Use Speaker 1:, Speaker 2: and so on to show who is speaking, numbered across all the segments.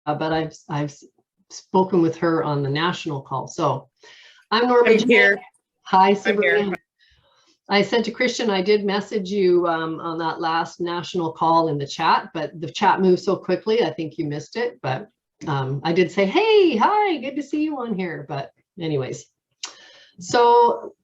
Speaker 1: but I've spoken with her on the national call. So I'm Norma.
Speaker 2: I'm here.
Speaker 1: Hi, Sabrina. I said to Christian, I did message you on that last national call in the chat, but the chat moved so quickly, I think you missed it. But I did say, hey, hi, good to see you on here. But anyways, so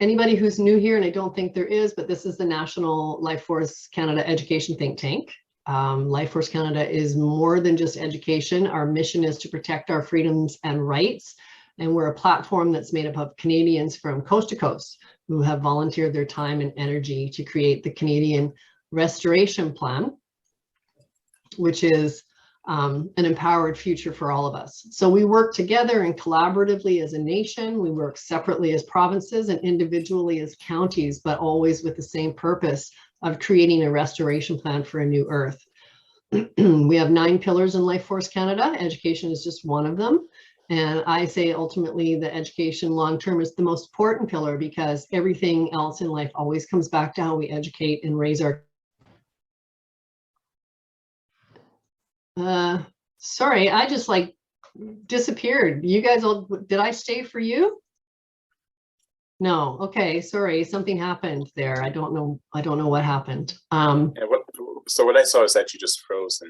Speaker 1: anybody who's new here, and I don't think there is, but this is the National Life Force Canada Education Think Tank. Life Force Canada is more than just education. Our mission is to protect our freedoms and rights. And we're a platform that's made up of Canadians from coast to coast who have volunteered their time and energy to create the Canadian Restoration Plan, which is an empowered future for all of us. So we work together and collaboratively as a nation. We work separately as provinces and individually as counties, but always with the same purpose of creating a restoration plan for a new earth. We have 9 pillars in Life Force Canada. Education is just one of them. And I say ultimately the education long-term is the most important pillar because everything else in life always comes back to how we educate and raise our. Sorry, I just like disappeared. You guys all, did I stay for you? No, okay, sorry, something happened there. I don't know what happened.
Speaker 3: So what I saw is that you just froze.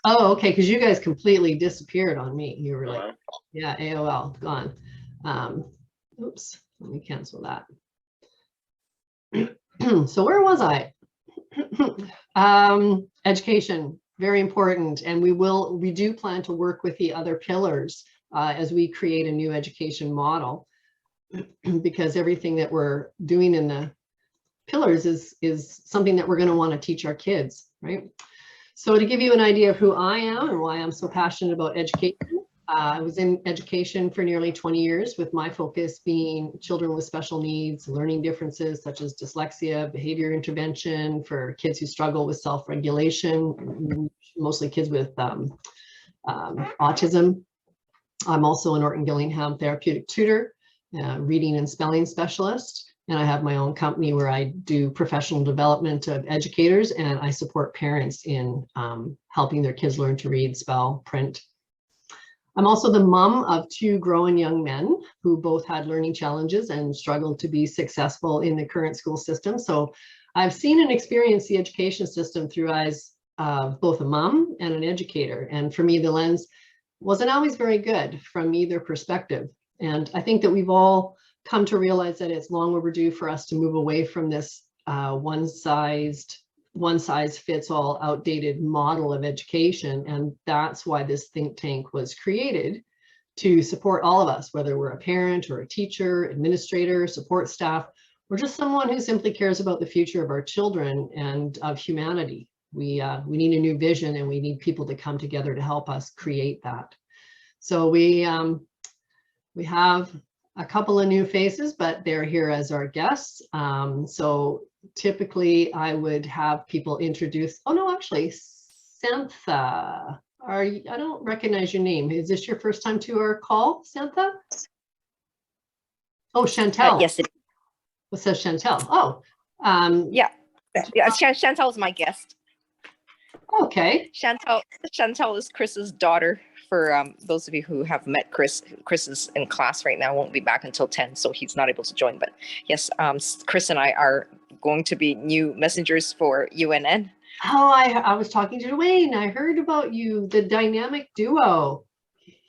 Speaker 1: Oh, okay, because you guys completely disappeared on me. You were like, yeah, AOL, gone. Oops, let me cancel that. So where was I? Education, very important. And we do plan to work with the other pillars as we create a new education model, because everything that we're doing in the pillars is something that we're going to want to teach our kids, right? So to give you an idea of who I am and why I'm so passionate about education, I was in education for nearly 20 years with my focus being children with special needs, learning differences such as dyslexia, behavior intervention for kids who struggle with self-regulation, mostly kids with autism. I'm also an Orton Gillingham therapeutic tutor, reading and spelling specialist. And I have my own company where I do professional development of educators, and I support parents in helping their kids learn to read, spell, print. I'm also the mom of 2 growing young men who both had learning challenges and struggled to be successful in the current school system. So I've seen and experienced the education system through eyes of both a mom and an educator. And for me, the lens wasn't always very good from either perspective. And I think that we've all come to realize that it's long overdue for us to move away from this one size fits all outdated model of education. And that's why this think tank was created, to support all of us, whether we're a parent or a teacher, administrator, support staff, or just someone who simply cares about the future of our children and of humanity. We need a new vision, and we need people to come together to help us create that. So we have a couple of new faces, but they're here as our guests. So typically I would have people introduce, oh no, actually, Santha, I don't recognize your name. Is this your first time to our call, Santha? Oh, Chantel.
Speaker 2: Yes, it is.
Speaker 1: What says Chantel? Oh.
Speaker 2: Yeah, Chantel is my guest.
Speaker 1: Okay.
Speaker 2: Chantel is Chris's daughter. For those of you who have met Chris is in class right now, won't be back until 10, so he's not able to join. But yes, Chris and I are going to be new messengers for UNN.
Speaker 1: Oh, I was talking to Dwayne. I heard about you, the dynamic duo.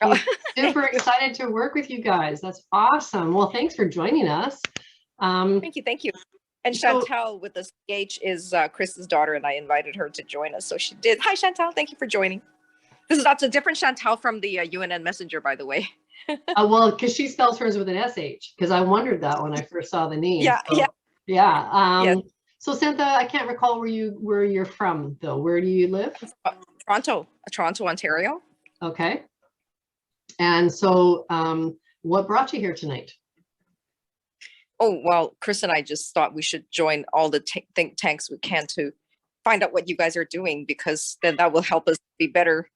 Speaker 1: He's super excited to work with you guys. That's awesome. Well, thanks for joining us.
Speaker 2: Thank you. And Chantel with the CH is Chris's daughter, and I invited her to join us, so she did. Hi, Chantel. Thank you for joining. That's a different Chantel from the UNN Messenger, by the way.
Speaker 1: Well, because she spells hers with an SH, because I wondered that when I first saw the name.
Speaker 2: Yeah.
Speaker 1: So Santha, I can't recall where you're from, though. Where do you live?
Speaker 2: Toronto, Ontario.
Speaker 1: Okay. And so what brought you here tonight?
Speaker 2: Oh, well, Chris and I just thought we should join all the think tanks we can to find out what you guys are doing, because then that will help us be better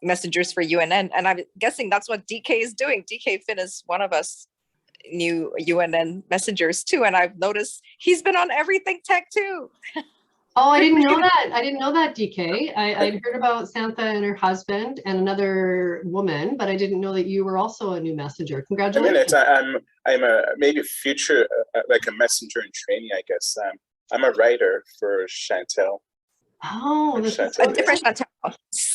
Speaker 2: messengers for UNN. And I'm guessing that's what DK is doing. DK Finn is one of us new UNN messengers too. And I've noticed he's been on every think tank too.
Speaker 1: Oh, I didn't know that. I didn't know that, DK. I'd heard about Santha and her husband and another woman, but I didn't know that you were also a new messenger.
Speaker 3: I mean,
Speaker 1: Congratulations.
Speaker 3: I'm a maybe future like a messenger in training, I guess. I'm a writer for Chantel.
Speaker 1: Oh, this is
Speaker 2: A different Chantal.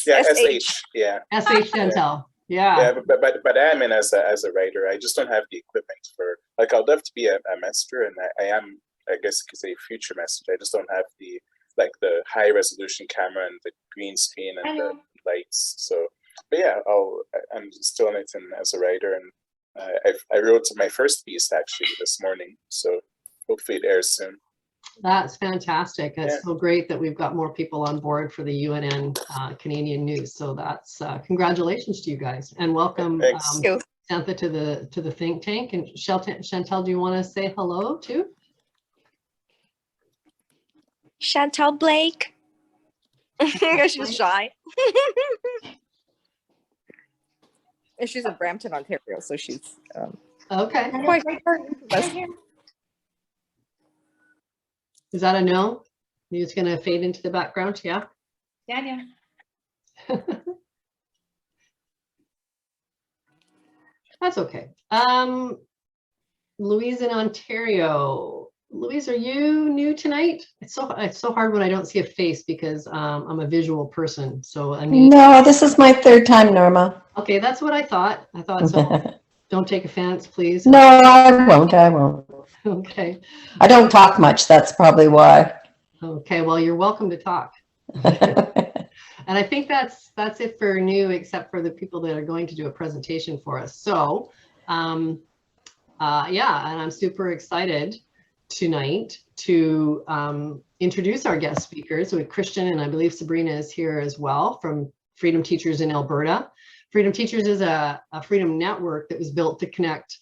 Speaker 3: Yeah,
Speaker 2: SH.
Speaker 3: SH. Yeah.
Speaker 1: SH Chantel. Yeah.
Speaker 3: Yeah, but I am in as a writer. I just don't have the equipment for, like, I'd love to be a messenger, and I am, I guess you could say, future messenger. I just don't have the high resolution camera and the green screen and the lights. So, but yeah, I'm still in it as a writer, and I wrote my first piece actually this morning. So hopefully it airs soon.
Speaker 1: That's fantastic. It's
Speaker 3: Yeah.
Speaker 1: so great that we've got more people on board for the UNN Canadian News. So that's congratulations to you guys, and welcome Santha to the think tank. And Chantel, do you want to say hello too?
Speaker 2: Chantal Blake. She's shy. And she's in Brampton, Ontario, so she's
Speaker 1: Okay.
Speaker 2: quite
Speaker 1: Is that a no? You're just going to fade into the background? Yeah.
Speaker 4: Daniel.
Speaker 1: That's okay. Louise in Ontario. Louise, are you new tonight? It's so hard when I don't see a face because I'm a visual person. So I mean,
Speaker 5: no, this is my third time, Norma.
Speaker 1: Okay, that's what I thought. I thought so. Don't take offense, please.
Speaker 5: No, I won't.
Speaker 1: Okay.
Speaker 5: I don't talk much. That's probably why.
Speaker 1: Okay, well, you're welcome to talk. And I think that's it for new, except for the people that are going to do a presentation for us. So, yeah, and I'm super excited tonight to introduce our guest speakers with Christian, and I believe Sabrina is here as well from Freedom Teachers in Alberta. Freedom Teachers is a freedom network that was built to connect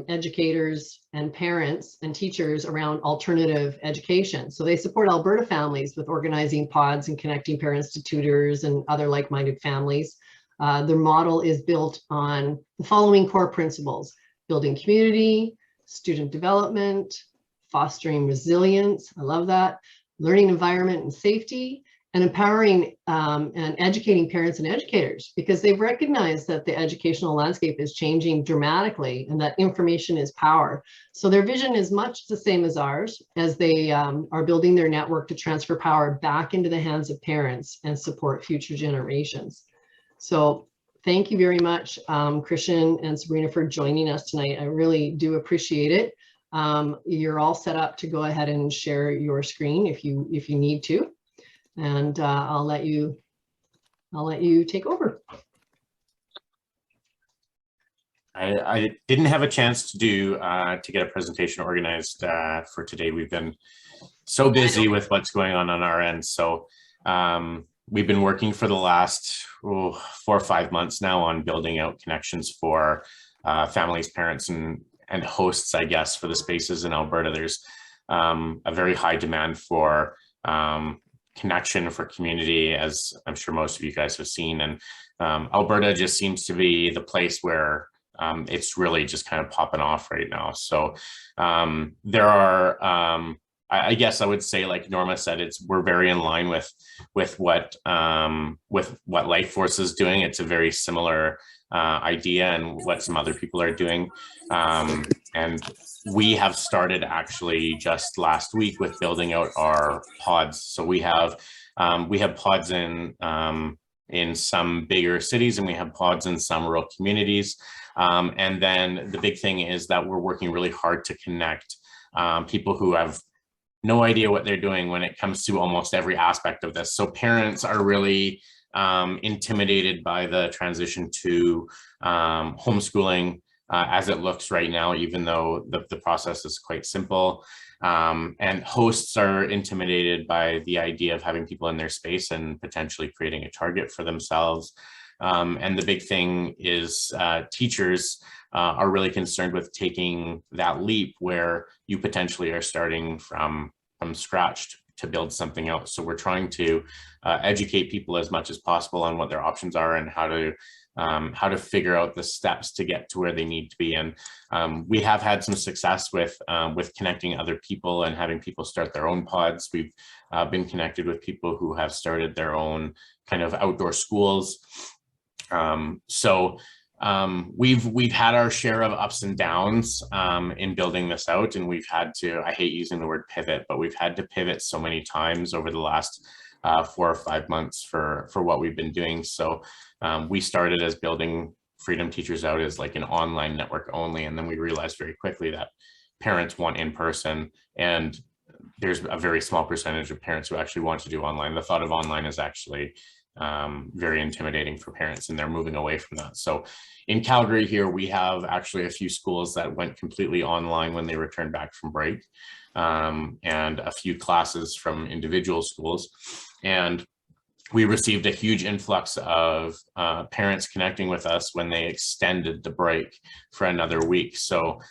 Speaker 1: educators and parents and teachers around alternative education. So they support Alberta families with organizing pods and connecting parents to tutors and other like-minded families. Their model is built on the following core principles: building community, student development, fostering resilience, I love that, learning environment and safety, and empowering and educating parents and educators, because they've recognized that the educational landscape is changing dramatically and that information is power. So their vision is much the same as ours, as they are building their network to transfer power back into the hands of parents and support future generations. So thank you very much, Christian and Sabrina, for joining us tonight. I really do appreciate it. You're all set up to go ahead and share your screen if you need to. And I'll let you take over.
Speaker 6: I didn't have a chance to get a presentation organized for today. We've been so busy with what's going on our end. So we've been working for the last 4 or 5 months now on building out connections for families, parents, and hosts, I guess, for the spaces in Alberta. There's a very high demand for connection, for community, as I'm sure most of you guys have seen. And Alberta just seems to be the place where it's really just kind of popping off right now. So there are, I guess I would say, like Norma said, we're very in line with what Life Force is doing. It's a very similar idea and what some other people are doing. And we have started actually just last week with building out our pods. So we have pods in some bigger cities, and we have pods in some rural communities. And then the big thing is that we're working really hard to connect people who have no idea what they're doing when it comes to almost every aspect of this. So parents are really intimidated by the transition to homeschooling as it looks right now, even though the process is quite simple. And hosts are intimidated by the idea of having people in their space and potentially creating a target for themselves. And the big thing is teachers are really concerned with taking that leap where you potentially are starting from scratch to build something else. So we're trying to educate people as much as possible on what their options are and how to how to figure out the steps to get to where they need to be. And we have had some success with connecting other people and having people start their own pods. We've been connected with people who have started their own kind of outdoor schools. We've had our share of ups and downs in building this out, and we've had to, I hate using the word pivot, but we've had to pivot so many times over the last 4 or 5 months for what we've been doing. So we started as building Freedom Teachers out as like an online network only, and then we realized very quickly that parents want in person, and there's a very small percentage of parents who actually want to do online. The thought of online is actually very intimidating for parents, and they're moving away from that. So in Calgary here, we have actually a few schools that went completely online when they returned back from break, and a few classes from individual schools. And we received a huge influx of parents connecting with us when they extended the break for another week. So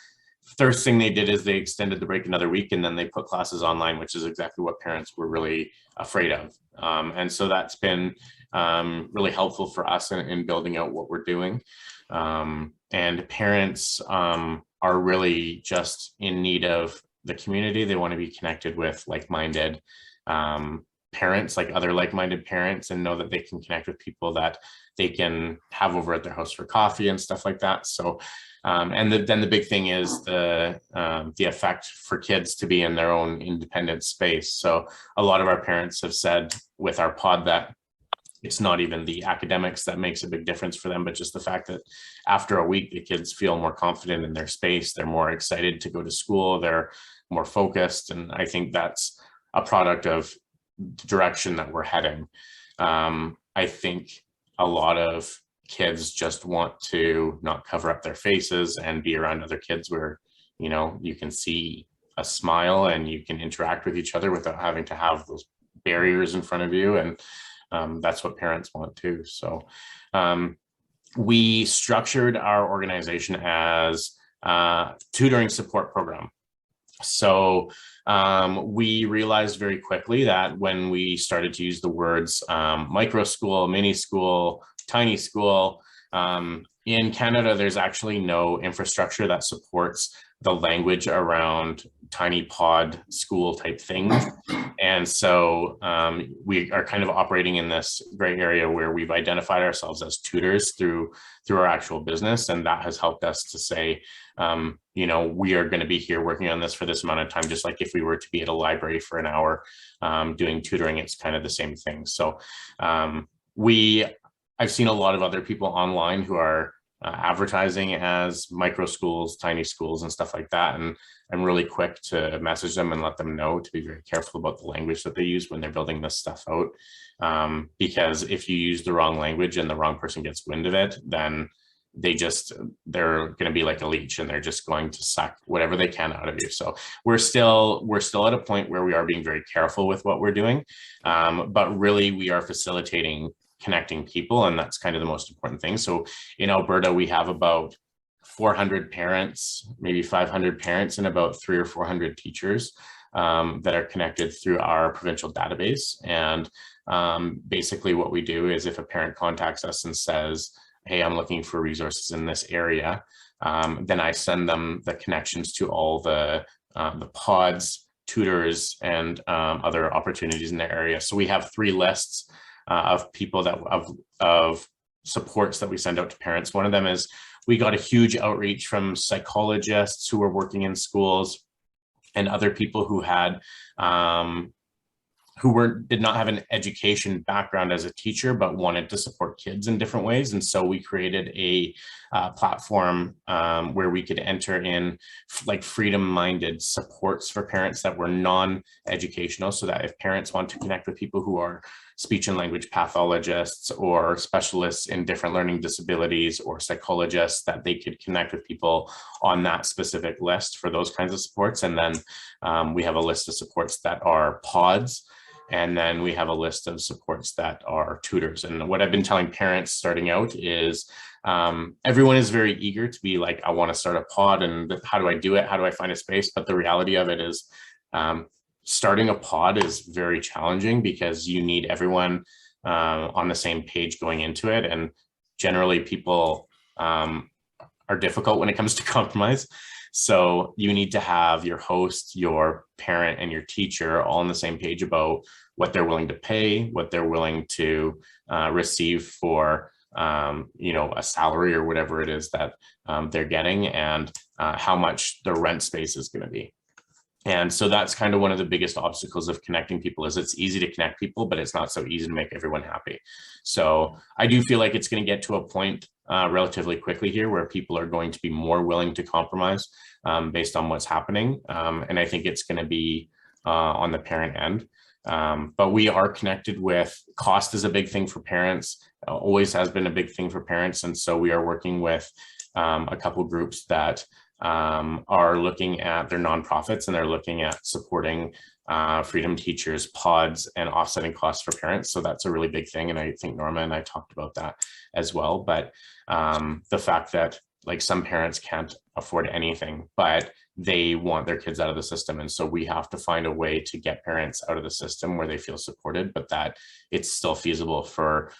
Speaker 6: first thing they did is they extended the break another week, and then they put classes online, which is exactly what parents were really afraid of. And so that's been really helpful for us in building out what we're doing. And parents are really just in need of the community. They want to be connected with like-minded parents, like other like-minded parents, and know that they can connect with people that they can have over at their house for coffee and stuff like that. So then the big thing is the effect for kids to be in their own independent space. So a lot of our parents have said with our pod that it's not even the academics that makes a big difference for them, but just the fact that after a week, the kids feel more confident in their space. They're more excited to go to school. They're more focused. And I think that's a product of the direction that we're heading. I think a lot of kids just want to not cover up their faces and be around other kids where, you know, you can see a smile and you can interact with each other without having to have those barriers in front of you. And that's what parents want too. So we structured our organization as a tutoring support program. So we realized very quickly that when we started to use the words micro school, mini school, tiny school, in Canada, there's actually no infrastructure that supports the language around tiny pod school type things. And so we are kind of operating in this gray area where we've identified ourselves as tutors through our actual business. And that has helped us to say, you know, we are going to be here working on this for this amount of time, just like if we were to be at a library for an hour doing tutoring, it's kind of the same thing. So I've seen a lot of other people online who are advertising as micro schools, tiny schools and stuff like that. And I'm really quick to message them and let them know to be very careful about the language that they use when they're building this stuff out. Because if you use the wrong language and the wrong person gets wind of it, then they're going to be like a leech and they're just going to suck whatever they can out of you. So we're still at a point where we are being very careful with what we're doing. But really we are facilitating connecting people, and that's kind of the most important thing. So in Alberta, we have about 400 parents, maybe 500 parents, and about 300 or 400 teachers that are connected through our provincial database. And basically what we do is if a parent contacts us and says, hey, I'm looking for resources in this area, then I send them the connections to all the pods, tutors, and other opportunities in the area. So we have 3 lists of people of supports that we send out to parents. One of them is we got a huge outreach from psychologists who were working in schools and other people who had did not have an education background as a teacher, but wanted to support kids in different ways. And so we created a platform where we could enter in like freedom-minded supports for parents that were non-educational, so that if parents want to connect with people who are speech and language pathologists or specialists in different learning disabilities or psychologists, that they could connect with people on that specific list for those kinds of supports. And then we have a list of supports that are pods. And then we have a list of supports that are tutors. And what I've been telling parents starting out is everyone is very eager to be like, I want to start a pod, and how do I do it? How do I find a space? But the reality of it is starting a pod is very challenging because you need everyone on the same page going into it. And generally people are difficult when it comes to compromise. So you need to have your host, your parent, and your teacher all on the same page about what they're willing to pay, what they're willing to receive for a salary or whatever it is that they're getting, and how much the rent space is going to be. And so that's kind of one of the biggest obstacles of connecting people, is it's easy to connect people, but it's not so easy to make everyone happy. So I do feel like it's going to get to a point relatively quickly here where people are going to be more willing to compromise based on what's happening. And I think it's going to be on the parent end. But we are connected with, cost is a big thing for parents, always has been a big thing for parents. And so we are working with a couple groups that are looking at their nonprofits, and they're looking at supporting Freedom Teachers, pods, and offsetting costs for parents. So that's a really big thing. And I think Norma and I talked about that as well. But the fact that like some parents can't afford anything, but they want their kids out of the system. And so we have to find a way to get parents out of the system where they feel supported, but that it's still feasible for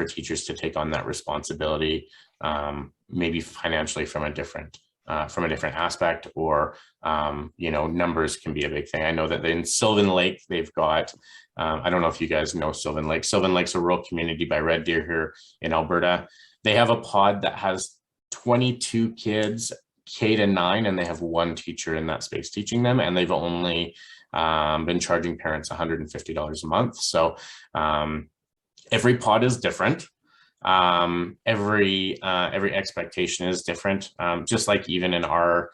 Speaker 6: teachers to take on that responsibility, maybe financially from a different aspect, or numbers can be a big thing. I know that in Sylvan Lake, they've got, I don't know if you guys know Sylvan Lake. Sylvan Lake's a rural community by Red Deer here in Alberta. They have a pod that has 22 kids, K to 9, and they have one teacher in that space teaching them, and they've only been charging parents $150 a month. So every pod is different. Every expectation is different. Just like even in our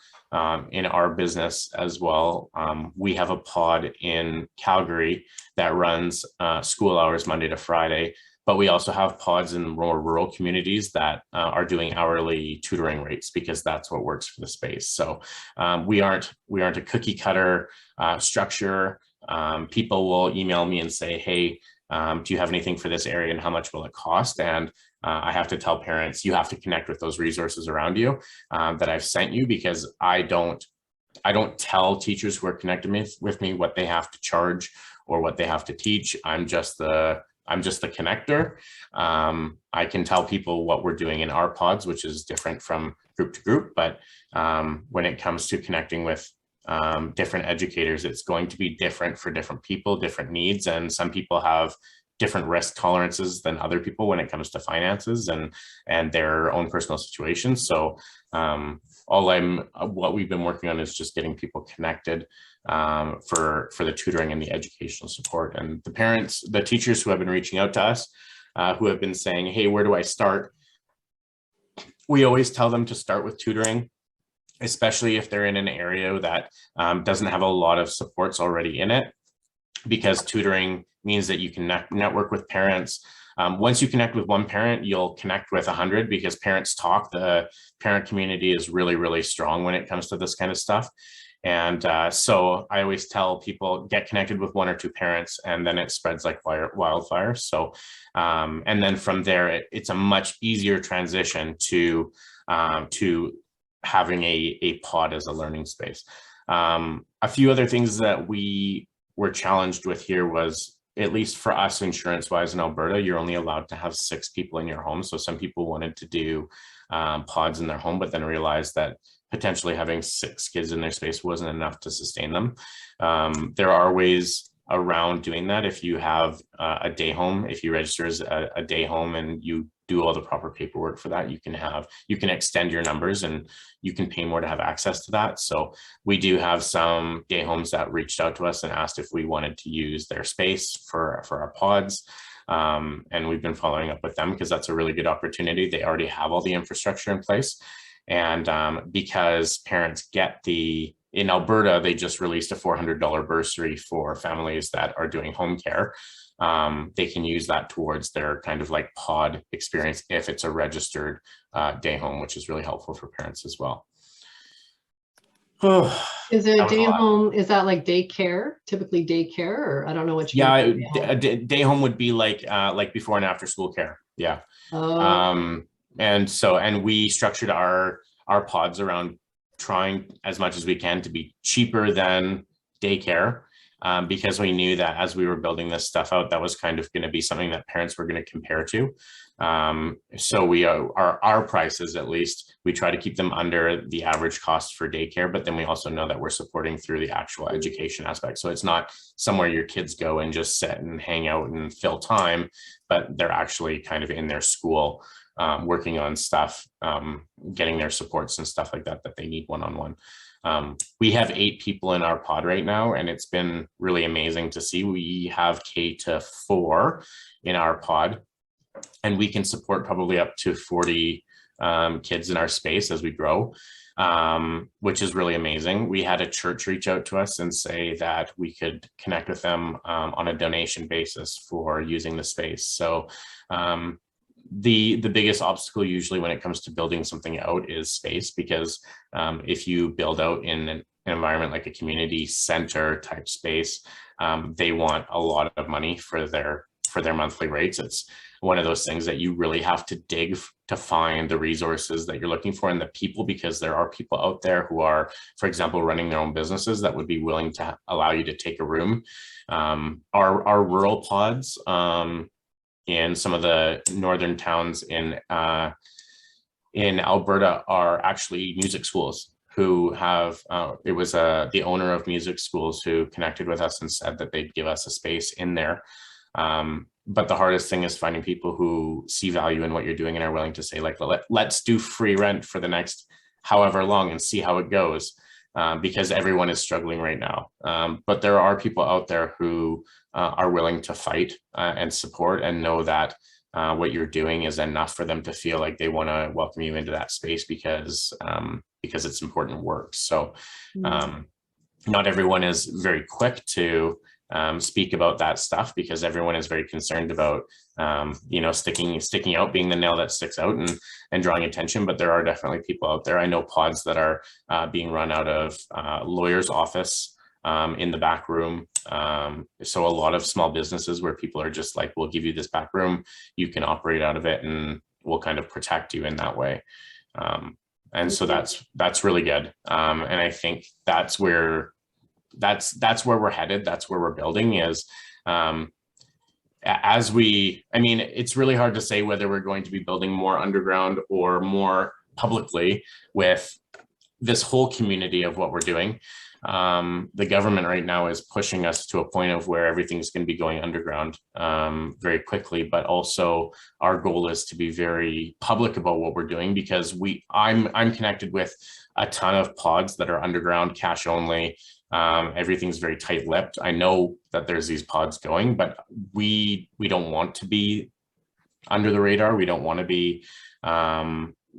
Speaker 6: business as well, we have a pod in Calgary that runs school hours Monday to Friday, but we also have pods in more rural communities that are doing hourly tutoring rates, because that's what works for the space. So we aren't a cookie cutter structure. People will email me and say, hey, do you have anything for this area, and how much will it cost? And I have to tell parents, you have to connect with those resources around you that I've sent you, because I don't tell teachers who are connected with me what they have to charge or what they have to teach. I'm just the connector. I can tell people what we're doing in our pods, which is different from group to group. But when it comes to connecting with different educators, it's going to be different for different people, different needs. And some people have different risk tolerances than other people when it comes to finances and their own personal situations. So what we've been working on is just getting people connected for the tutoring and the educational support. And the parents, the teachers who have been reaching out to us, who have been saying, hey, where do I start? We always tell them to start with tutoring, especially if they're in an area that doesn't have a lot of supports already in it, because tutoring means that you can network with parents. Once you connect with one parent, you'll connect with 100, because parents talk. The parent community is really, really strong when it comes to this kind of stuff. And so I always tell people, get connected with 1 or 2 parents, and then it spreads like wildfire. So, and then from there, it's a much easier transition to having a pod as a learning space. A few other things that we were challenged with here was, at least for us insurance wise in Alberta, you're only allowed to have 6 people in your home. So some people wanted to do pods in their home, but then realized that potentially having 6 kids in their space wasn't enough to sustain them. There are ways around doing that. If you have a day home, if you register as a day home and you do all the proper paperwork for that, you can extend your numbers and you can pay more to have access to that. So we do have some day homes that reached out to us and asked if we wanted to use their space for our pods. And we've been following up with them, because that's a really good opportunity. They already have all the infrastructure in place. And because parents get in Alberta, they just released a $400 bursary for families that are doing home care. They can use that towards their kind of like pod experience if it's a registered day home, which is really helpful for parents as well.
Speaker 1: Is it a day home? Is that like daycare, typically daycare, or I don't know what you mean.
Speaker 6: Yeah, a day home would be like before and after school care. Yeah.
Speaker 1: Oh.
Speaker 6: And we structured our pods around trying as much as we can to be cheaper than daycare, because we knew that as we were building this stuff out, that was kind of going to be something that parents were going to compare to. So we our prices, at least, we try to keep them under the average cost for daycare, but then we also know that we're supporting through the actual education aspect. So it's not somewhere your kids go and just sit and hang out and fill time, but they're actually kind of in their school, working on stuff, getting their supports and stuff like that they need one-on-one. We have 8 people in our pod right now, and it's been really amazing to see. We have K-4 in our pod, and we can support probably up to 40 kids in our space as we grow, which is really amazing. We had a church reach out to us and say that we could connect with them on a donation basis for using the space. So the biggest obstacle usually when it comes to building something out is space, because if you build out in an environment like a community center type space, they want a lot of money for their monthly rates. It's one of those things that you really have to dig to find the resources that you're looking for and the people, because there are people out there who are, for example, running their own businesses that would be willing to allow you to take a room. Our rural pods in some of the northern towns in Alberta are actually music schools who have, it was the owner of music schools who connected with us and said that they'd give us a space in there. But the hardest thing is finding people who see value in what you're doing and are willing to say, like, let's do free rent for the next however long and see how it goes, because everyone is struggling right now. But there are people out there who are willing to fight and support and know that what you're doing is enough for them to feel like they want to welcome you into that space because it's important work. So not everyone is very quick to speak about that stuff, because everyone is very concerned about sticking out, being the nail that sticks out and drawing attention. But there are definitely people out there. I know pods that are being run out of lawyer's office in the back room. So a lot of small businesses where people are just like, we'll give you this back room, you can operate out of it, and we'll kind of protect you in that way. And so that's really good. And I think that's where we're headed. That's where we're building is, it's really hard to say whether we're going to be building more underground or more publicly with this whole community of what we're doing. The government right now is pushing us to a point of where everything's going to be going underground very quickly, but also our goal is to be very public about what we're doing, because I'm connected with a ton of pods that are underground, cash only. Everything's very tight-lipped. I know that there's these pods going, but we don't want to be under the radar. We don't want to be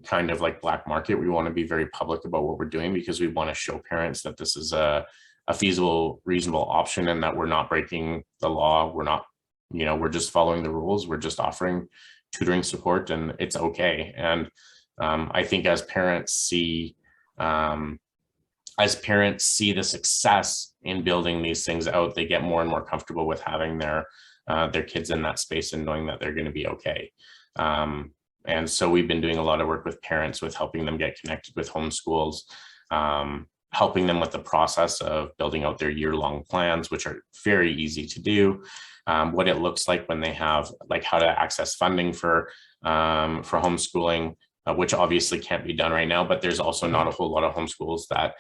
Speaker 6: kind of like black market. We want to be very public about what we're doing, because we want to show parents that this is a feasible, reasonable option, and that we're not breaking the law. We're not, we're just following the rules. We're just offering tutoring support, and it's okay. And I think as parents see the success in building these things out, they get more and more comfortable with having their kids in that space and knowing that they're going to be okay. And so we've been doing a lot of work with parents, with helping them get connected with homeschools, helping them with the process of building out their year-long plans, which are very easy to do. What it looks like when they have, like, how to access funding for homeschooling, which obviously can't be done right now, but there's also not a whole lot of homeschools that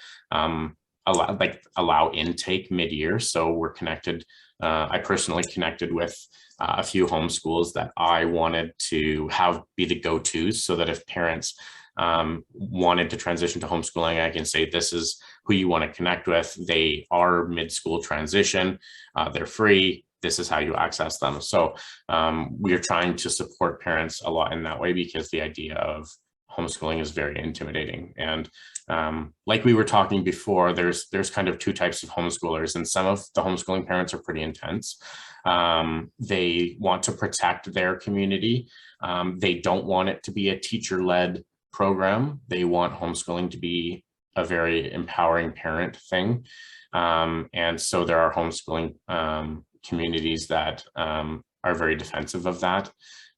Speaker 6: allow intake mid-year. So we're connected. I personally connected with a few homeschools that I wanted to be the go-tos, so that if parents wanted to transition to homeschooling, I can say, this is who you want to connect with. They are mid-school transition. They're free. This is how you access them. So we are trying to support parents a lot in that way, because the idea of homeschooling is very intimidating. And like we were talking before, there's kind of 2 types of homeschoolers, and some of the homeschooling parents are pretty intense. They want to protect their community. They don't want it to be a teacher-led program. They want homeschooling to be a very empowering parent thing. And so there are homeschooling communities that are very defensive of that.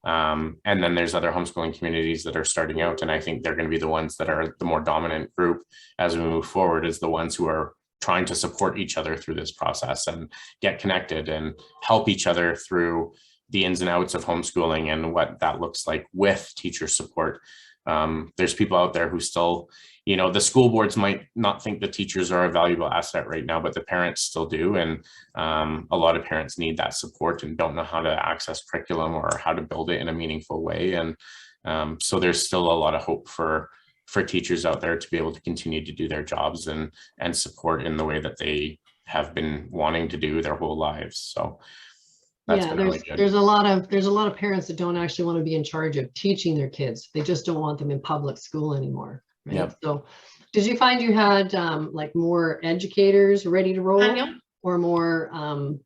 Speaker 6: And then there's other homeschooling communities that are starting out, and I think they're going to be the ones that are the more dominant group as we move forward, is the ones who are trying to support each other through this process and get connected and help each other through the ins and outs of homeschooling and what that looks like with teacher support. There's people out there who still, the school boards might not think the teachers are a valuable asset right now, but the parents still do. And a lot of parents need that support and don't know how to access curriculum or how to build it in a meaningful way. And so there's still a lot of hope for teachers out there to be able to continue to do their jobs and support in the way that they have been wanting to do their whole lives. So that's been really good.
Speaker 1: There's a lot of parents that don't actually want to be in charge of teaching their kids. They just don't want them in public school anymore. Right?
Speaker 6: Yep.
Speaker 1: So did you find you had like more educators ready to roll or more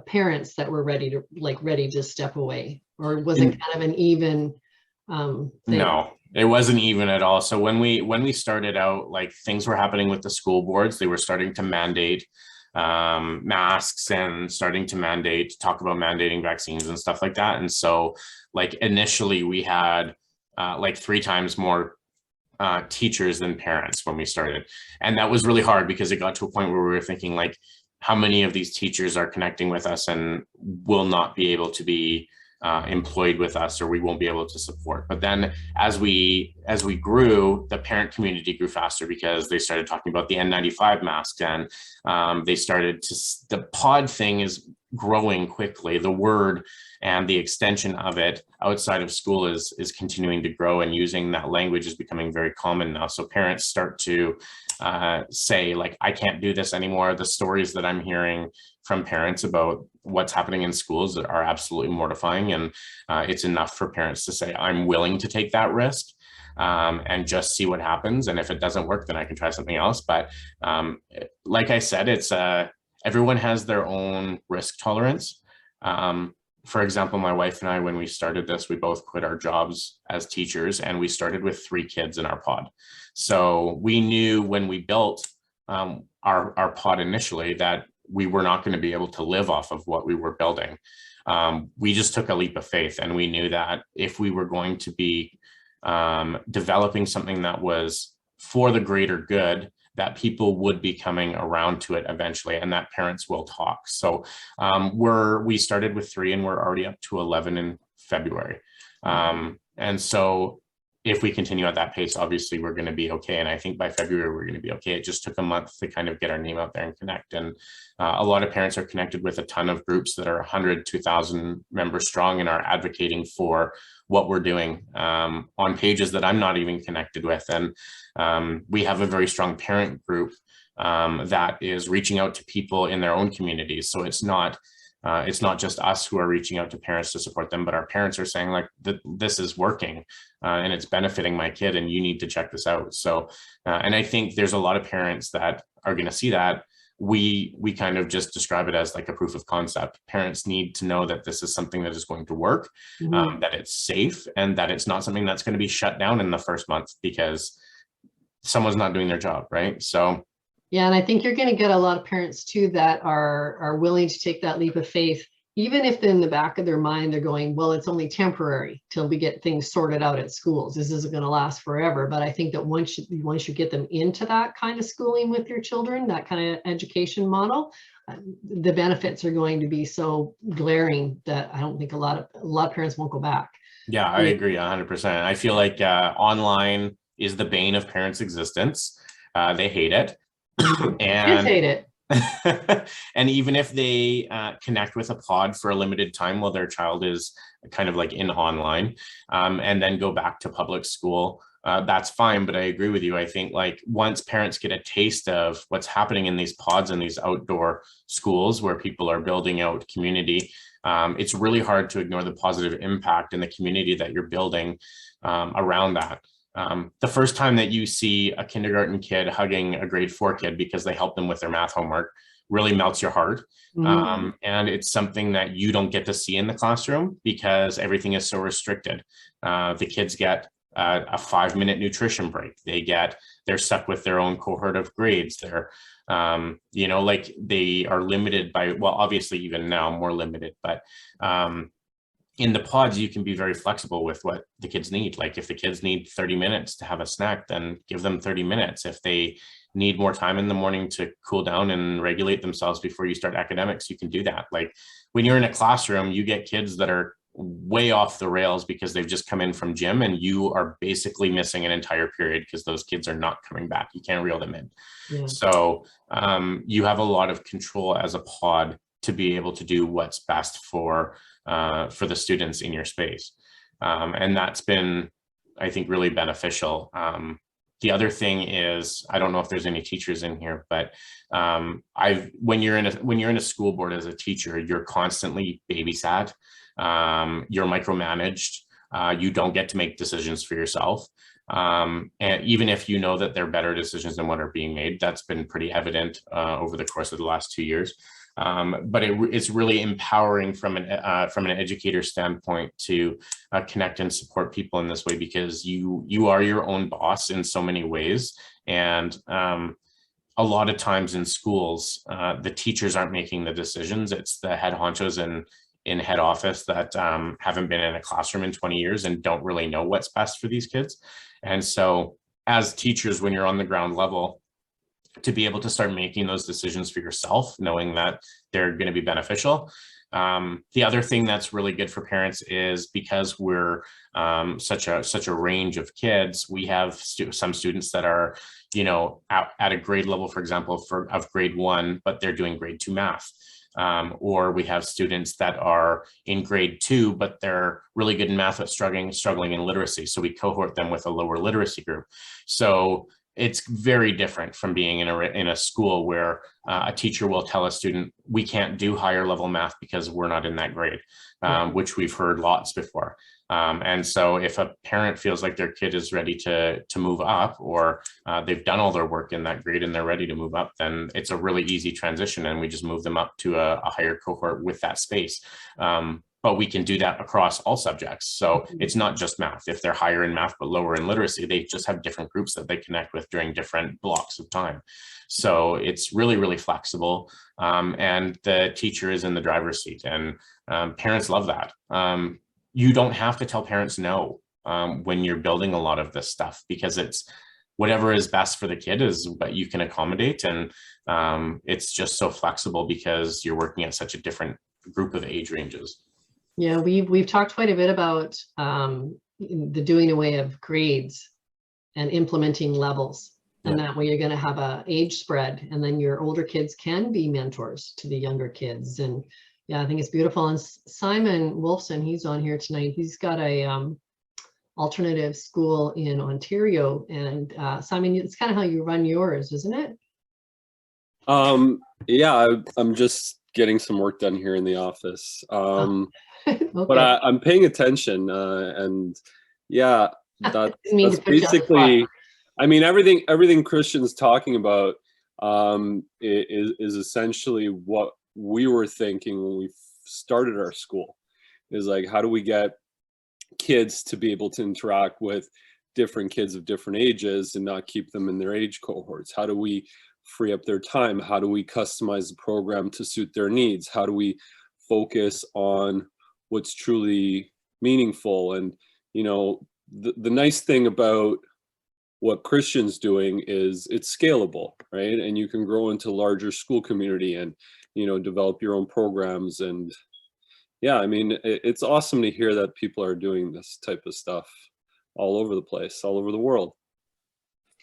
Speaker 1: parents that were ready to step away, or was it kind of an even thing?
Speaker 6: No, it wasn't even at all. So when we started out, like, things were happening with the school boards. They were starting to mandate masks and starting to talk about mandating vaccines and stuff like that. And so, like, initially we had like 3 times more teachers than parents when we started. And that was really hard because it got to a point where we were thinking, like, how many of these teachers are connecting with us and will not be able to be employed with us, or we won't be able to support. But then as we grew, the parent community grew faster because they started talking about the N95 mask, and the pod thing is growing quickly. The word and the extension of it outside of school is continuing to grow, and using that language is becoming very common now. So parents start to say, like, I can't do this anymore. The stories that I'm hearing from parents about what's happening in schools are absolutely mortifying. And it's enough for parents to say, I'm willing to take that risk and just see what happens. And if it doesn't work, then I can try something else. But like I said, it's everyone has their own risk tolerance. For example, my wife and I, when we started this, we both quit our jobs as teachers, and we started with 3 kids in our pod. So we knew when we built our pod initially that we were not going to be able to live off of what we were building. We just took a leap of faith, and we knew that if we were going to be developing something that was for the greater good, that people would be coming around to it eventually, and that parents will talk. So we started with 3, and we're already up to 11 in February. And so if we continue at that pace, obviously we're going to be okay. And I think by February, we're going to be okay. It just took a month to kind of get our name out there and connect. And a lot of parents are connected with a ton of groups that are 100, 2,000 members strong and are advocating for what we're doing on pages that I'm not even connected with. And we have a very strong parent group that is reaching out to people in their own communities. So it's not just us who are reaching out to parents to support them, but our parents are saying, like, this is working and it's benefiting my kid, and you need to check this out. So, and I think there's a lot of parents that are going to see that. We kind of just describe it as like a proof of concept. Parents need to know that this is something that is going to work, that it's safe, and that it's not something that's going to be shut down in the first month because someone's not doing their job, right? So.
Speaker 1: Yeah, and I think you're going to get a lot of parents too that are willing to take that leap of faith, even if in the back of their mind they're going, well, it's only temporary till we get things sorted out at schools. This isn't going to last forever. But I think that once you get them into that kind of schooling with your children, that kind of education model, the benefits are going to be so glaring that I don't think a lot of parents won't go back.
Speaker 6: Yeah, I agree 100%. I feel like online is the bane of parents' existence. They hate it. And
Speaker 1: hate it.
Speaker 6: And even if they connect with a pod for a limited time while their child is kind of like in online and then go back to public school, that's fine. But I agree with you. I think, like, once parents get a taste of what's happening in these pods and these outdoor schools where people are building out community, it's really hard to ignore the positive impact in the community that you're building around that. The first time that you see a kindergarten kid hugging a grade 4 kid because they helped them with their math homework really melts your heart. And it's something that you don't get to see in the classroom because everything is so restricted. The kids get a 5-minute nutrition break. They're stuck with their own cohort of grades. They're, like, they are limited by, well, obviously even now more limited, but in the pods, you can be very flexible with what the kids need. Like, if the kids need 30 minutes to have a snack, then give them 30 minutes. If they need more time in the morning to cool down and regulate themselves before you start academics, you can do that. Like when you're in a classroom, you get kids that are way off the rails because they've just come in from gym, and you are basically missing an entire period because those kids are not coming back. You can't reel them in.
Speaker 1: Yeah.
Speaker 6: So you have a lot of control as a pod to be able to do what's best for the students in your space. And that's been, I think, really beneficial. The other thing is, I don't know if there's any teachers in here, but when you're in a school board as a teacher, you're constantly babysat, you're micromanaged, you don't get to make decisions for yourself. And even if you know that they're better decisions than what are being made, that's been pretty evident over the course of the last 2 years. But it's really empowering from an educator standpoint to connect and support people in this way, because you are your own boss in so many ways. And a lot of times in schools, the teachers aren't making the decisions. It's the head honchos in head office that haven't been in a classroom in 20 years and don't really know what's best for these kids. And so as teachers, when you're on the ground level, to be able to start making those decisions for yourself, knowing that they're going to be beneficial. The other thing that's really good for parents is, because we're such a range of kids, we have some students that are, at a grade level, for example, of grade 1, but they're doing grade 2 math. Or we have students that are in grade 2, but they're really good in math, but struggling in literacy. So we cohort them with a lower literacy group. So it's very different from being in a school where a teacher will tell a student, we can't do higher level math because we're not in that grade, which we've heard lots before. And so if a parent feels like their kid is ready to move up, or they've done all their work in that grade and they're ready to move up, then it's a really easy transition, and we just move them up to a higher cohort with that space. But we can do that across all subjects. So it's not just math. If they're higher in math but lower in literacy, they just have different groups that they connect with during different blocks of time. So it's really, really flexible. And the teacher is in the driver's seat, and parents love that. You don't have to tell parents no when you're building a lot of this stuff, because it's whatever is best for the kid is what you can accommodate. And it's just so flexible because you're working at such a different group of age ranges.
Speaker 1: Yeah, we've talked quite a bit about the doing away of grades and implementing levels. And that way you're going to have a age spread, and then your older kids can be mentors to the younger kids. And yeah, I think it's beautiful. And Simon Wolfson, he's on here tonight. He's got a alternative school in Ontario. And Simon, it's kind of how you run yours, isn't it?
Speaker 4: Yeah, I'm just getting some work done here in the office.
Speaker 1: Okay.
Speaker 4: But I'm paying attention, and yeah, that's basically, I mean, everything Christian's talking about is essentially what we were thinking when we started our school. Is like, how do we get kids to be able to interact with different kids of different ages and not keep them in their age cohorts? How do we free up their time? How do we customize the program to suit their needs? How do we focus on what's truly meaningful? And the nice thing about what Christian's doing is it's scalable, right? And you can grow into larger school community and develop your own programs. And yeah, I mean, it's awesome to hear that people are doing this type of stuff all over the place, all over the world.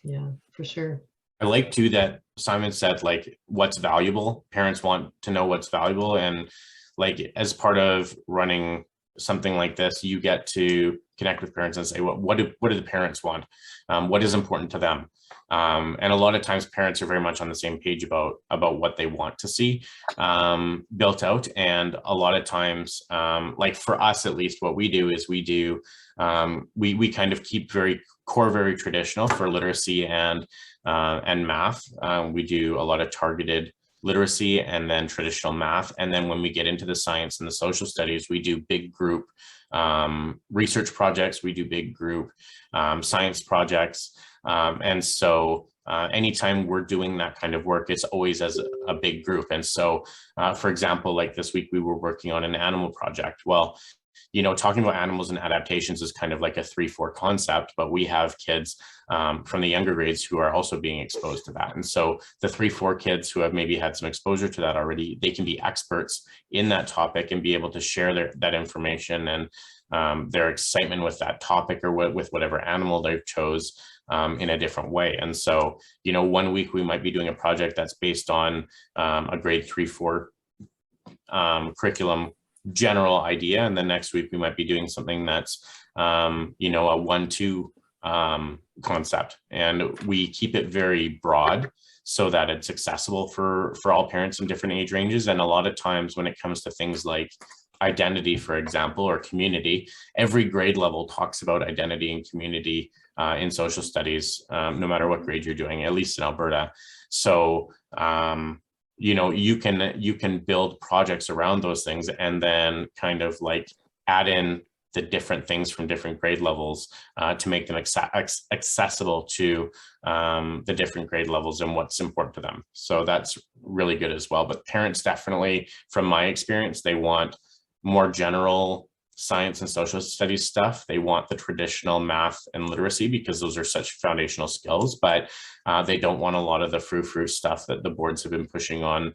Speaker 1: Yeah, for sure.
Speaker 6: I like too that Simon said, like, what's valuable. Parents want to know what's valuable, and like, as part of running something like this, you get to connect with parents and say, what do the parents want? What is important to them? And a lot of times parents are very much on the same page about what they want to see built out. And a lot of times, like for us, at least, what we do is we kind of keep very traditional for literacy and math. We do a lot of targeted literacy and then traditional math. And then when we get into the science and the social studies, we do big group research projects, we do big group science projects. And so anytime we're doing that kind of work, it's always as a big group. And so, for example, like this week, we were working on an animal project. Well, you know, talking about animals and adaptations is kind of like a 3-4 concept, but we have kids from the younger grades who are also being exposed to that. And so the 3-4 kids who have maybe had some exposure to that already, they can be experts in that topic and be able to share that information and their excitement with that topic or with whatever animal they've chose in a different way. And so, you know, one week we might be doing a project that's based on a grade 3-4 curriculum general idea, and the next week we might be doing something that's you know, a 1-2 concept, and we keep it very broad so that it's accessible for all parents in different age ranges. And a lot of times when it comes to things like identity, for example, or community, every grade level talks about identity and community in social studies, no matter what grade you're doing, at least in Alberta. So you know, you can build projects around those things and then kind of like add in the different things from different grade levels to make them accessible to the different grade levels and what's important to them. So that's really good as well. But parents definitely, from my experience, they want more general science and social studies stuff. They want the traditional math and literacy because those are such foundational skills, but they don't want a lot of the frou-frou stuff that the boards have been pushing on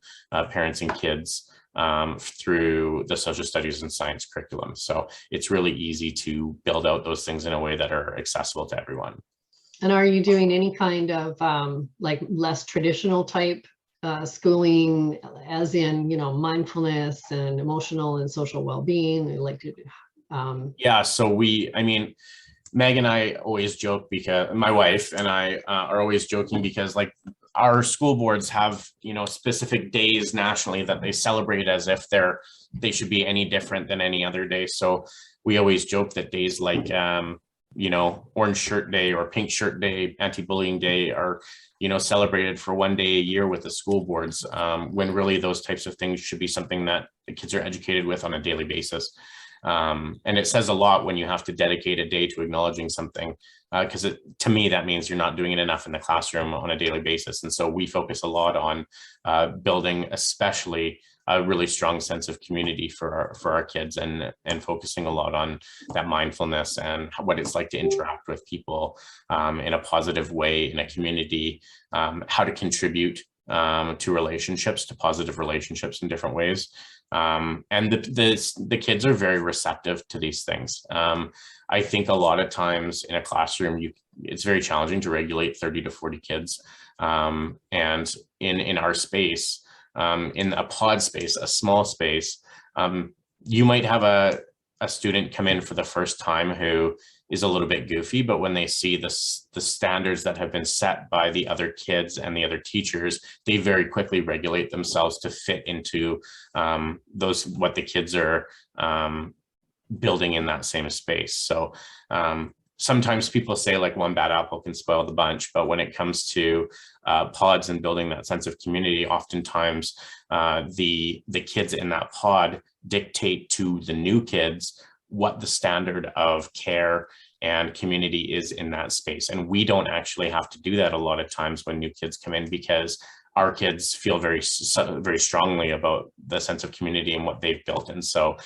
Speaker 6: parents and kids through the social studies and science curriculum. So it's really easy to build out those things in a way that are accessible to everyone.
Speaker 1: And are you doing any kind of like less traditional type schooling, as in, you know, mindfulness and emotional and social well-being? Like,
Speaker 6: yeah, so I mean, Meg and I always joke, because my wife and I are always joking because like our school boards have, you know, specific days nationally that they celebrate as if they should be any different than any other day. So we always joke that days like you know, Orange Shirt Day or Pink Shirt Day, Anti-Bullying Day are, you know, celebrated for one day a year with the school boards, when really those types of things should be something that the kids are educated with on a daily basis. And it says a lot when you have to dedicate a day to acknowledging something, because to me, that means you're not doing it enough in the classroom on a daily basis. And so we focus a lot on building especially a really strong sense of community for our kids, and focusing a lot on that mindfulness and what it's like to interact with people in a positive way in a community, how to contribute to relationships, to positive relationships in different ways. And the kids are very receptive to these things. I think a lot of times in a classroom, it's very challenging to regulate 30 to 40 kids. And in our space, in a pod space, a small space, you might have a student come in for the first time who is a little bit goofy, but when they see the standards that have been set by the other kids and the other teachers, they very quickly regulate themselves to fit into what the kids are building in that same space. So sometimes people say like one bad apple can spoil the bunch, but when it comes to pods and building that sense of community, oftentimes the kids in that pod dictate to the new kids what the standard of care and community is in that space. And we don't actually have to do that a lot of times when new kids come in, because our kids feel very strongly about the sense of community and what they've built. And so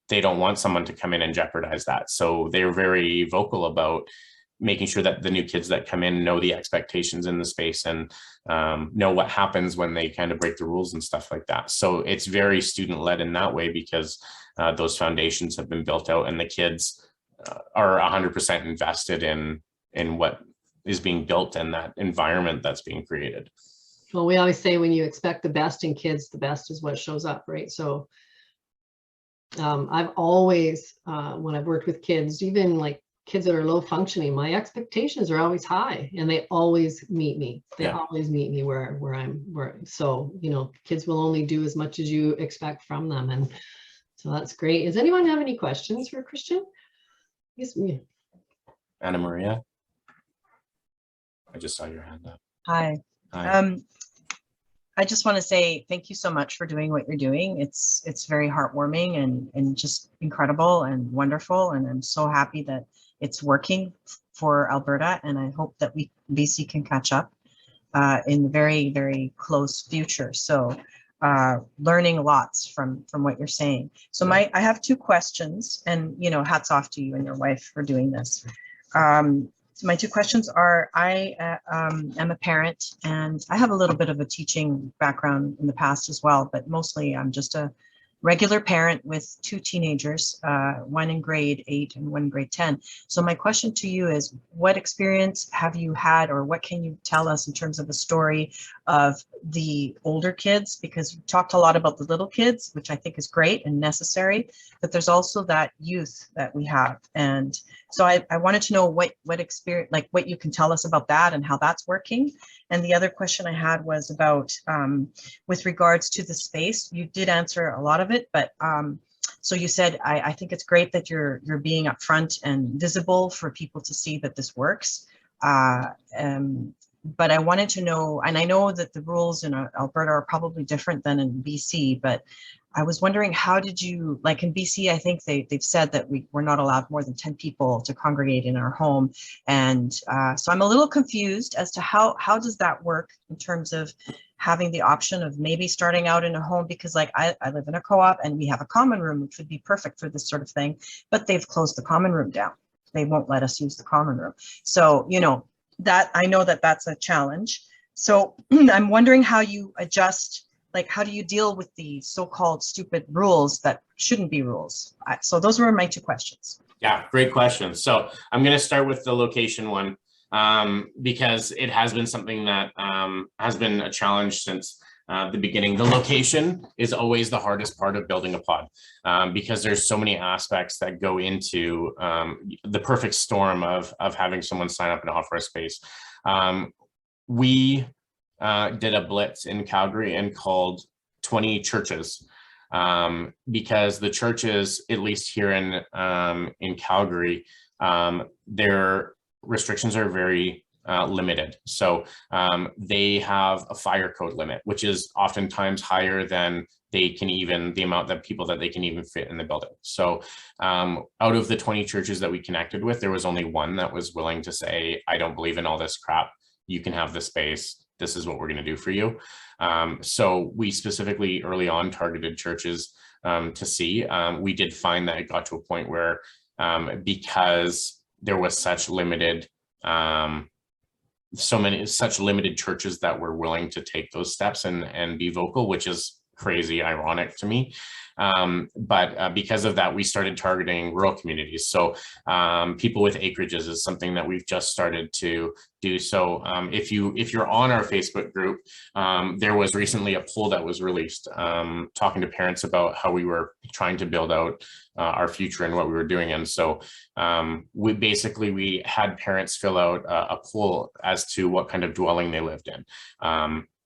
Speaker 6: they don't want someone to come in and jeopardize that. So they're very vocal about making sure that the new kids that come in know the expectations in the space and know what happens when they kind of break the rules and stuff like that. So it's very student-led in that way, because those foundations have been built out and the kids are 100% invested in what is being built and that environment that's being created.
Speaker 1: Well, we always say when you expect the best in kids, the best is what shows up, right? So I've always, when I've worked with kids, even like kids that are low functioning, my expectations are always high, and they always meet me. They always meet me where so, you know, kids will only do as much as you expect from them. And so that's great. Does anyone have any questions for Christian? Yes, me.
Speaker 6: Anna Maria, I just saw your hand up.
Speaker 7: Hi.
Speaker 6: Hi.
Speaker 7: I just want to say thank you so much for doing what you're doing. It's very heartwarming and just incredible and wonderful. And I'm so happy that it's working for Alberta. And I hope that BC can catch up in the very, very close future. So learning lots from what you're saying. So I have two questions, and hats off to you and your wife for doing this. So my two questions are, I am a parent, and I have a little bit of a teaching background in the past as well, but mostly I'm just a regular parent with two teenagers, one in grade 8 and one in grade 10. So my question to you is, what experience have you had, or what can you tell us in terms of a story of the older kids? Because we talked a lot about the little kids, which I think is great and necessary, but there's also that youth that we have. And so I wanted to know what experience, like what you can tell us about that and how that's working. And the other question I had was about, with regards to the space. You did answer a lot of it, but so you said, I think it's great that you're being upfront and visible for people to see that this works. But I wanted to know, and I know that the rules in Alberta are probably different than in BC, but I was wondering, how did you, like in BC, I think they've said that we're not allowed more than 10 people to congregate in our home. And so I'm a little confused as to how does that work in terms of having the option of maybe starting out in a home, because like I live in a co-op and we have a common room, which would be perfect for this sort of thing, but they've closed the common room down. They won't let us use the common room. So, that I know that that's a challenge. So I'm wondering how you adjust, like how do you deal with the so-called stupid rules that shouldn't be rules? So those were my two questions.
Speaker 6: Yeah, great questions. So I'm going to start with the location one, because it has been something that has been a challenge since the beginning. The location is always the hardest part of building a pod, because there's so many aspects that go into the perfect storm of having someone sign up and offer a space. We did a blitz in Calgary and called 20 churches, because the churches, at least here in Calgary, their restrictions are very limited. So they have a fire code limit, which is oftentimes higher than the amount of people that they can even fit in the building. So out of the 20 churches that we connected with, there was only one that was willing to say, I don't believe in all this crap. You can have the space. This is what we're going to do for you. So we specifically early on targeted churches to see. We did find that it got to a point where because there was such limited such limited churches that were willing to take those steps and be vocal, which is crazy ironic to me. But because of that, we started targeting rural communities. So people with acreages is something that we've just started to do. So if you're on our Facebook group, there was recently a poll that was released talking to parents about how we were trying to build out our future and what we were doing. And so we had parents fill out a poll as to what kind of dwelling they lived in.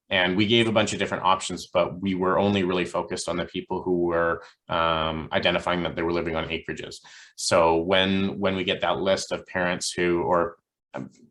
Speaker 6: And we gave a bunch of different options, but we were only really focused on the people who were identifying that they were living on acreages. So when we get that list of parents or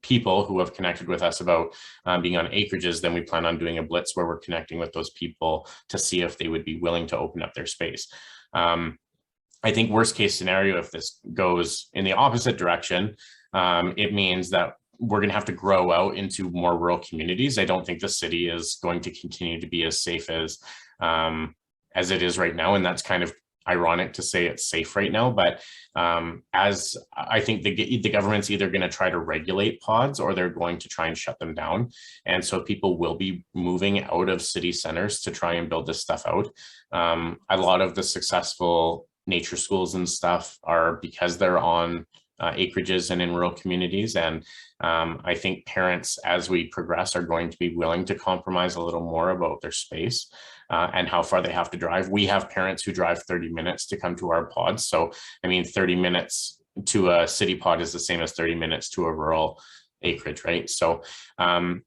Speaker 6: people who have connected with us about being on acreages, then we plan on doing a blitz where we're connecting with those people to see if they would be willing to open up their space. I think worst case scenario, if this goes in the opposite direction, it means that we're going to have to grow out into more rural communities. I don't think the city is going to continue to be as safe as it is right now. And that's kind of ironic to say it's safe right now. But as I think the government's either going to try to regulate pods or they're going to try and shut them down. And so people will be moving out of city centers to try and build this stuff out. A lot of the successful nature schools and stuff are because they're on acreages and in rural communities. And I think parents, as we progress, are going to be willing to compromise a little more about their space and how far they have to drive. We have parents who drive 30 minutes to come to our pods. So, I mean, 30 minutes to a city pod is the same as 30 minutes to a rural acreage, right? So,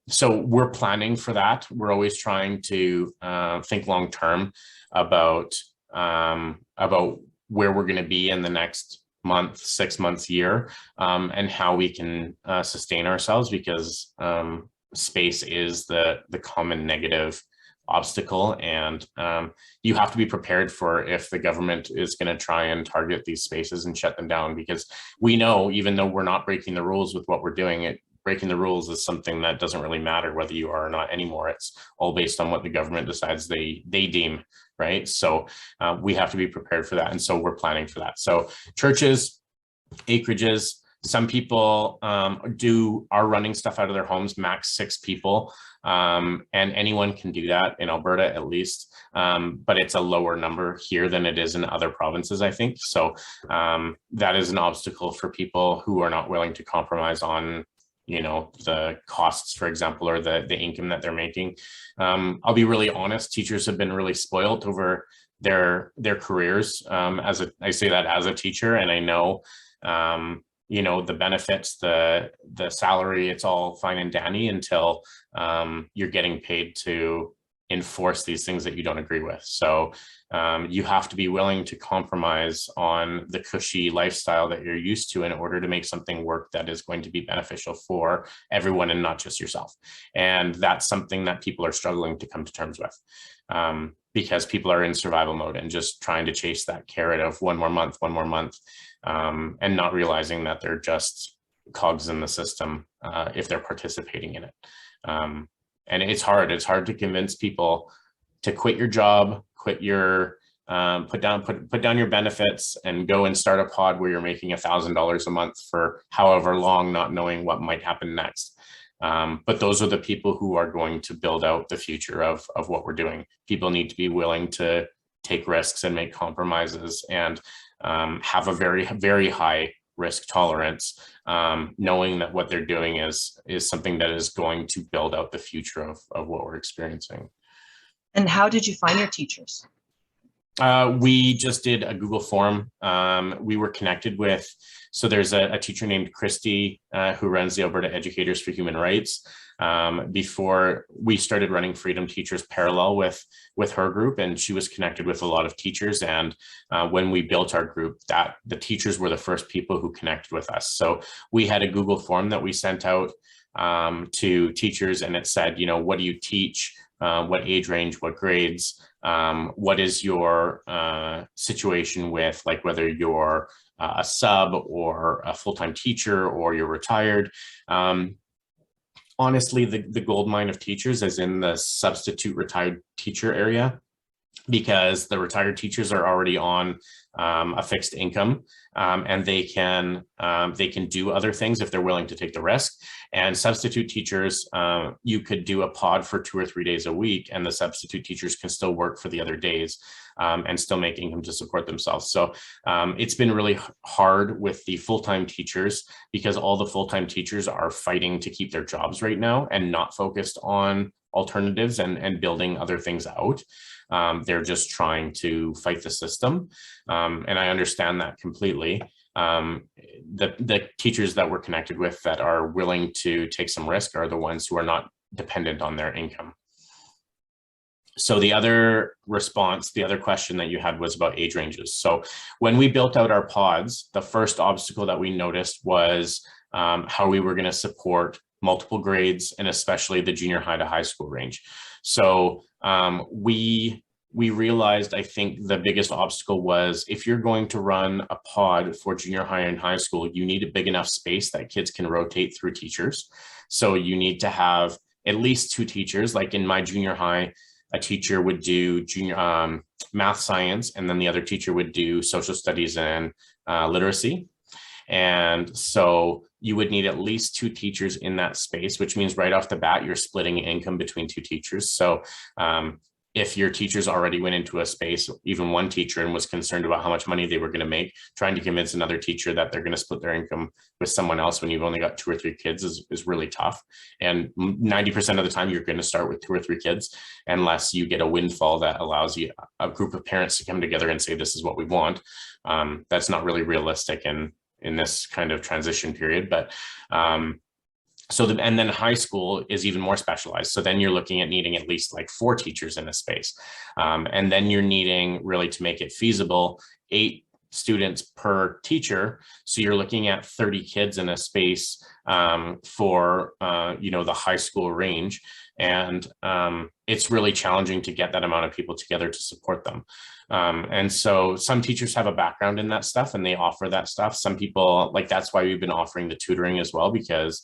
Speaker 6: so we're planning for that. We're always trying to think long term about where we're going to be in the next month, 6 months, year, and how we can sustain ourselves, because space is the common negative obstacle. And you have to be prepared for if the government is going to try and target these spaces and shut them down, because we know, even though we're not breaking the rules with what we're doing, breaking the rules is something that doesn't really matter whether you are or not anymore. It's all based on what the government decides they deem, right? So we have to be prepared for that. And so we're planning for that. So churches, acreages, some people are running stuff out of their homes, max 6 people. And anyone can do that in Alberta, at least. But it's a lower number here than it is in other provinces, I think. So that is an obstacle for people who are not willing to compromise on, you know, the costs, for example, or the income that they're making. I'll be really honest, teachers have been really spoiled over their careers. I say that as a teacher, and I know, you know, the benefits, the salary, it's all fine and dandy until you're getting paid to enforce these things that you don't agree with. So you have to be willing to compromise on the cushy lifestyle that you're used to in order to make something work that is going to be beneficial for everyone and not just yourself. And that's something that people are struggling to come to terms with, because people are in survival mode and just trying to chase that carrot of one more month, and not realizing that they're just cogs in the system if they're participating in it. And it's hard to convince people to quit your job, quit your put down your benefits and go and start a pod where you're making $1,000 a month for however long, not knowing what might happen next. But those are the people who are going to build out the future of what we're doing. People need to be willing to take risks and make compromises and have a very, very high risk tolerance, knowing that what they're doing is something that is going to build out the future of what we're experiencing.
Speaker 7: And how did you find your teachers?
Speaker 6: We just did a Google form. We were connected with, so there's a teacher named Christy who runs the Alberta Educators for Human Rights. Before we started running Freedom Teachers parallel with her group, and she was connected with a lot of teachers. And when we built our group, the teachers were the first people who connected with us. So we had a Google form that we sent out to teachers, and it said, you know, what do you teach? What age range, what grades, what is your situation with, like, whether you're a sub or a full-time teacher or you're retired. Honestly, the gold mine of teachers is in the substitute retired teacher area, because the retired teachers are already on a fixed income, and they can do other things if they're willing to take the risk. And substitute teachers, you could do a pod for 2 or 3 days a week, and the substitute teachers can still work for the other days and still make income to support themselves. So it's been really hard with the full-time teachers, because all the full-time teachers are fighting to keep their jobs right now and not focused on alternatives and building other things out. They're just trying to fight the system. And I understand that completely. The teachers that we're connected with that are willing to take some risk are the ones who are not dependent on their income. So the other question that you had was about age ranges. So when we built out our pods, the first obstacle that we noticed was how we were going to support multiple grades, and especially the junior high to high school range. So we realized, I think the biggest obstacle was, if you're going to run a pod for junior high and high school, you need a big enough space that kids can rotate through teachers. So you need to have at least 2 teachers. Like in my junior high, a teacher would do junior math science, and then the other teacher would do social studies and literacy. And so you would need at least 2 teachers in that space, which means right off the bat, you're splitting income between 2 teachers. So if your teachers already went into a space, even one teacher, and was concerned about how much money they were going to make, trying to convince another teacher that they're going to split their income with someone else when you've only got 2 or 3 kids is really tough. And 90% of the time, you're going to start with 2 or 3 kids, unless you get a windfall that allows you a group of parents to come together and say, this is what we want. That's not really realistic in this kind of transition period. But and then high school is even more specialized. So then you're looking at needing at least like 4 teachers in a space. And then you're needing, really to make it feasible, 8 students per teacher. So you're looking at 30 kids in a space for, the high school range. And it's really challenging to get that amount of people together to support them. And so some teachers have a background in that stuff and they offer that stuff. Some people, like, that's why we've been offering the tutoring as well, because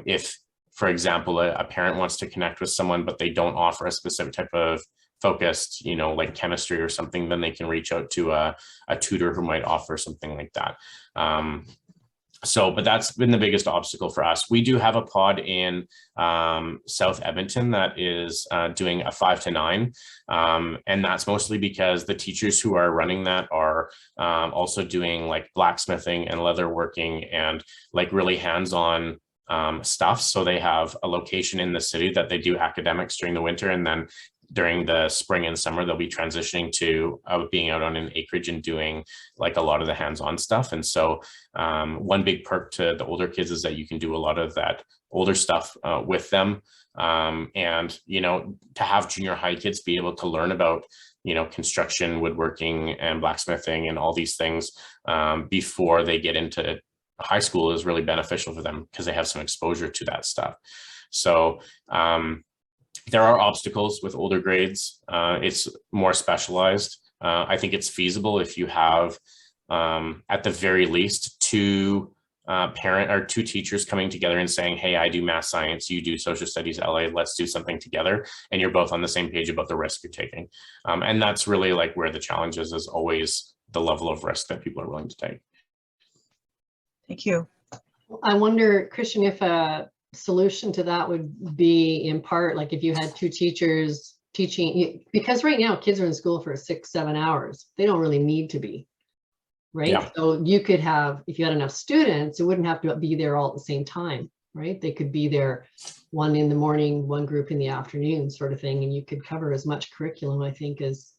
Speaker 6: if, for example, a parent wants to connect with someone, but they don't offer a specific type of focused, you know, like chemistry or something, then they can reach out to a tutor who might offer something like that. But that's been the biggest obstacle for us. We do have a pod in South Edmonton that is doing a 5 to 9. And that's mostly because the teachers who are running that are also doing like blacksmithing and leatherworking and like really hands-on stuff. So they have a location in the city that they do academics during the winter, and then during the spring and summer, they'll be transitioning to being out on an acreage and doing like a lot of the hands-on stuff. And so one big perk to the older kids is that you can do a lot of that older stuff with them. And, you know, to have junior high kids be able to learn about, you know, construction, woodworking, and blacksmithing and all these things before they get into high school is really beneficial for them because they have some exposure to that stuff. So there are obstacles with older grades. It's more specialized. I think it's feasible if you have, at the very least, two teachers coming together and saying, hey, I do math science, you do social studies LA, let's do something together. And you're both on the same page about the risk you're taking. And that's really like where the challenge is always the level of risk that people are willing to take.
Speaker 7: Thank you.
Speaker 1: I wonder, Christian, if a solution to that would be in part, like if you had two teachers teaching, because right now kids are in school for 6-7 hours. They don't really need to be, right?
Speaker 6: Yeah.
Speaker 1: So you could have, if you had enough students, it wouldn't have to be there all at the same time, right? They could be there one in the morning, one group in the afternoon sort of thing. And you could cover as much curriculum, I think, as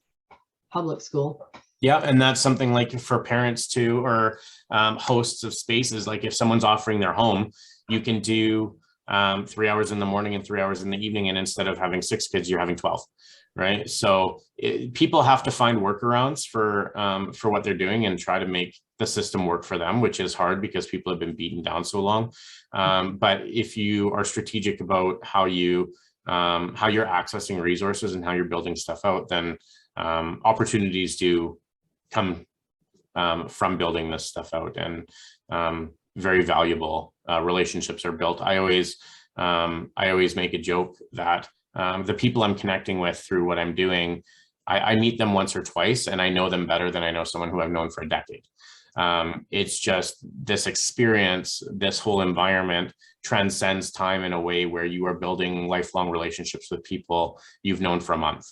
Speaker 1: public school.
Speaker 6: Yeah, and that's something like for parents too, or hosts of spaces, like if someone's offering their home, you can do 3 hours in the morning and 3 hours in the evening, and instead of having 6 kids, you're having 12, right? So people have to find workarounds for what they're doing and try to make the system work for them, which is hard because people have been beaten down so long. But if you are strategic about how you're accessing resources and how you're building stuff out, then opportunities do come from building this stuff out, and very valuable relationships are built. I always make a joke that the people I'm connecting with through what I'm doing, I meet them once or twice and I know them better than I know someone who I've known for a decade. It's just this experience, this whole environment transcends time in a way where you are building lifelong relationships with people you've known for a month.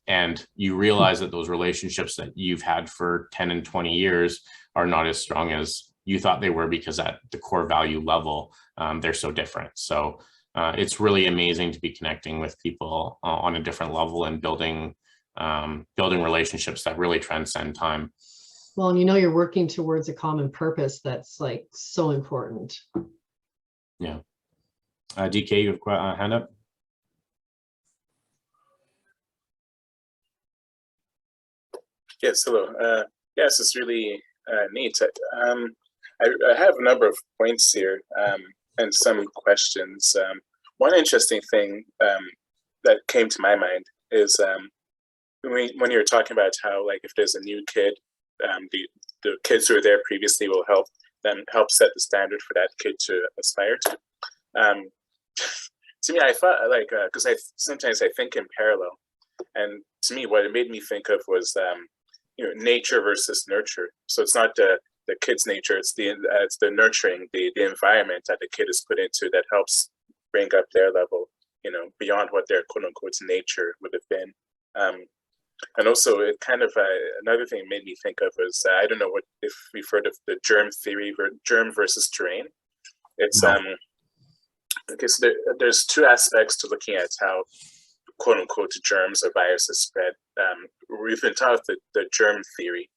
Speaker 6: And you realize that those relationships that you've had for 10 and 20 years are not as strong as you thought they were, because at the core value level, they're so different. So it's really amazing to be connecting with people on a different level and building relationships that really transcend time.
Speaker 1: Well, and you know, you're working towards a common purpose that's like so important.
Speaker 6: Yeah. DK, you have a hand up?
Speaker 3: Yes, hello. Yes, it's really neat. I have a number of points here and some questions. One interesting thing that came to my mind is when you're talking about how, like, if there's a new kid, the kids who were there previously will help set the standard for that kid to aspire to. To me, I thought, like, because sometimes I think in parallel, and to me, what it made me think of was nature versus nurture. So it's not the kid's nature; it's the nurturing, the environment that the kid is put into that helps bring up their level, beyond what their quote unquote nature would have been. And also, it kind of another thing it made me think of was I don't know if we've heard of the germ theory, germ versus terrain. It's okay. So there's two aspects to looking at how quote unquote germs or viruses spread. We've been taught the germ theory,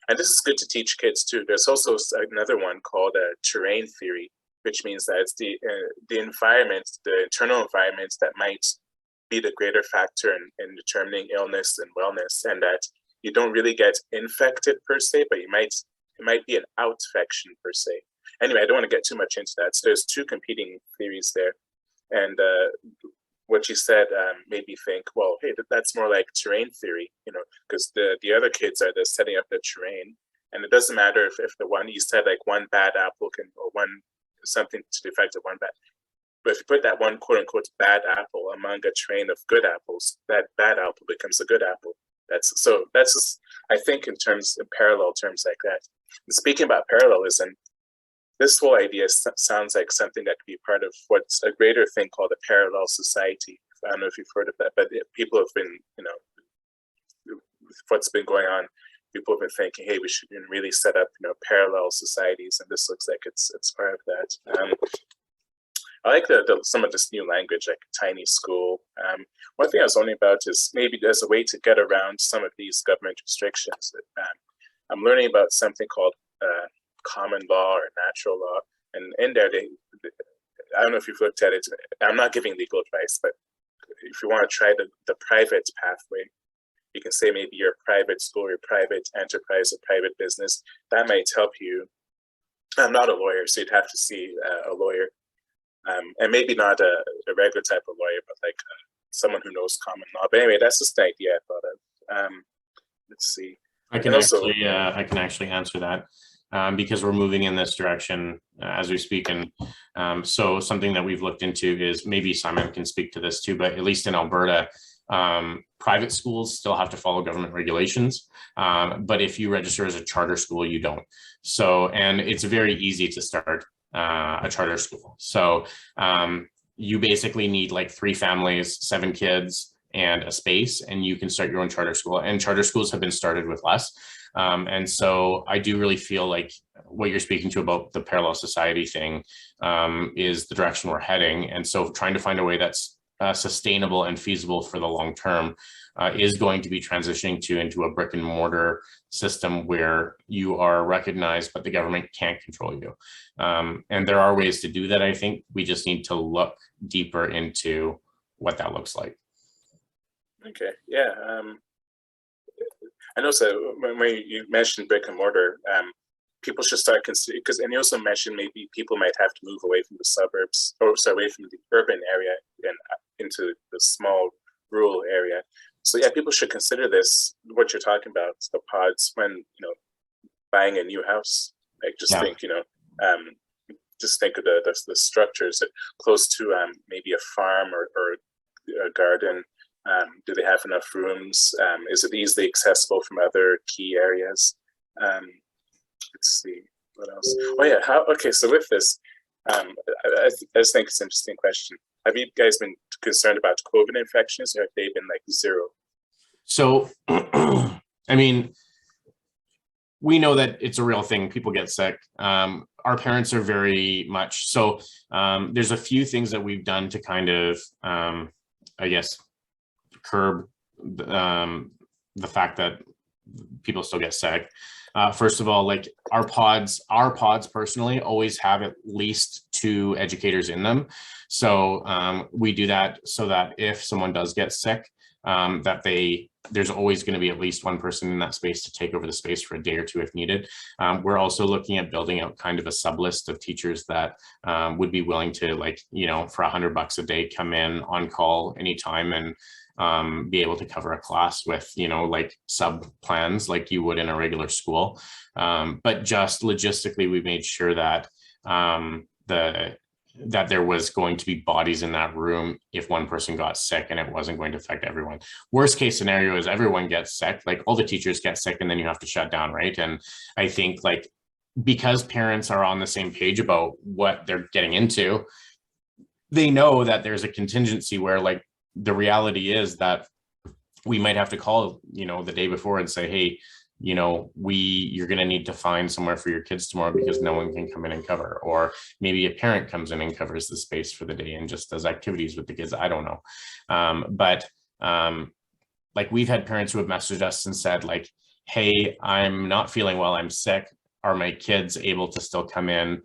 Speaker 3: and this is good to teach kids too. There's also another one called terrain theory, which means that it's the environment, the internal environment that might be the greater factor in determining illness and wellness, and that you don't really get infected per se, but it might be an outfection per se. Anyway, I don't want to get too much into that. So there's two competing theories there, and what you said made me think, well, hey, that's more like terrain theory, because the other kids are the setting up the terrain, and it doesn't matter if the one you said, like one bad apple or one something to the effect of one bad. But if you put that one quote unquote bad apple among a train of good apples, that bad apple becomes a good apple. That's just, I think in parallel terms like that. And speaking about parallelism, this whole idea sounds like something that could be part of what's a greater thing called a parallel society. I don't know if you've heard of that, but people have been, what's been going on, people have been thinking, hey, we should really set up, parallel societies, and this looks like it's part of that. I like some of this new language, like tiny school. One thing I was wondering about is maybe there's a way to get around some of these government restrictions. I'm learning about something called common law or natural law, and in there, I don't know if you've looked at it. I'm not giving legal advice, but if you want to try the private pathway, you can say maybe your private school, your private enterprise, or private business. That might help you. I'm not a lawyer, so you'd have to see a lawyer. And maybe not a regular type of lawyer, but like someone who knows common law. But anyway, that's just the idea I thought of. Let's see.
Speaker 6: I can actually answer that because we're moving in this direction as we speak. And so something that we've looked into is, maybe Simon can speak to this too, but at least in Alberta, private schools still have to follow government regulations. But if you register as a charter school, you don't. So, and it's very easy to start a charter school. So you basically need like 3 families, 7 kids, and a space, and you can start your own charter school. And charter schools have been started with less. And so I do really feel like what you're speaking to about the parallel society thing is the direction we're heading. And so trying to find a way that's sustainable and feasible for the long term is going to be transitioning into a brick and mortar system where you are recognized, but the government can't control you. And there are ways to do that. I think we just need to look deeper into what that looks like.
Speaker 3: Okay, yeah. I know, so when you mentioned brick and mortar, people should start considering, because, and you also mentioned maybe people might have to move away from the suburbs, or sorry, away from the urban area and into the small rural area. So yeah, people should consider this, what you're talking about, the pods, when, buying a new house. Like just think, just think of the structures that close to maybe a farm or a garden. Do they have enough rooms? Is it easily accessible from other key areas? Let's see, what else? Oh yeah, okay, so with this, I just think it's an interesting question. Have you guys been concerned about COVID infections, or have they been like zero?
Speaker 6: So, I mean, we know that it's a real thing. People get sick. Our parents are very much so. There's a few things that we've done to kind of, I guess, curb the fact that people still get sick. First of all, like our pods personally always have at least 2 educators in them. So we do that so that if someone does get sick, there's always going to be at least one person in that space to take over the space for a day or 2 if needed. We're also looking at building out kind of a sub list of teachers that would be willing to, like, for $100 a day, come in on call anytime and be able to cover a class with, like sub plans like you would in a regular school. But just logistically, we made sure that that there was going to be bodies in that room if one person got sick, and it wasn't going to affect everyone. Worst case scenario is everyone gets sick, like all the teachers get sick, and then you have to shut down, right? And I think, like, because parents are on the same page about what they're getting into, they know that there's a contingency where, like, the reality is that we might have to call, the day before and say, hey, you're going to need to find somewhere for your kids tomorrow because no one can come in and cover. Or maybe a parent comes in and covers the space for the day and just does activities with the kids. I don't know. But like, we've had parents who have messaged us and said, like, hey, I'm not feeling well, I'm sick. Are my kids able to still come in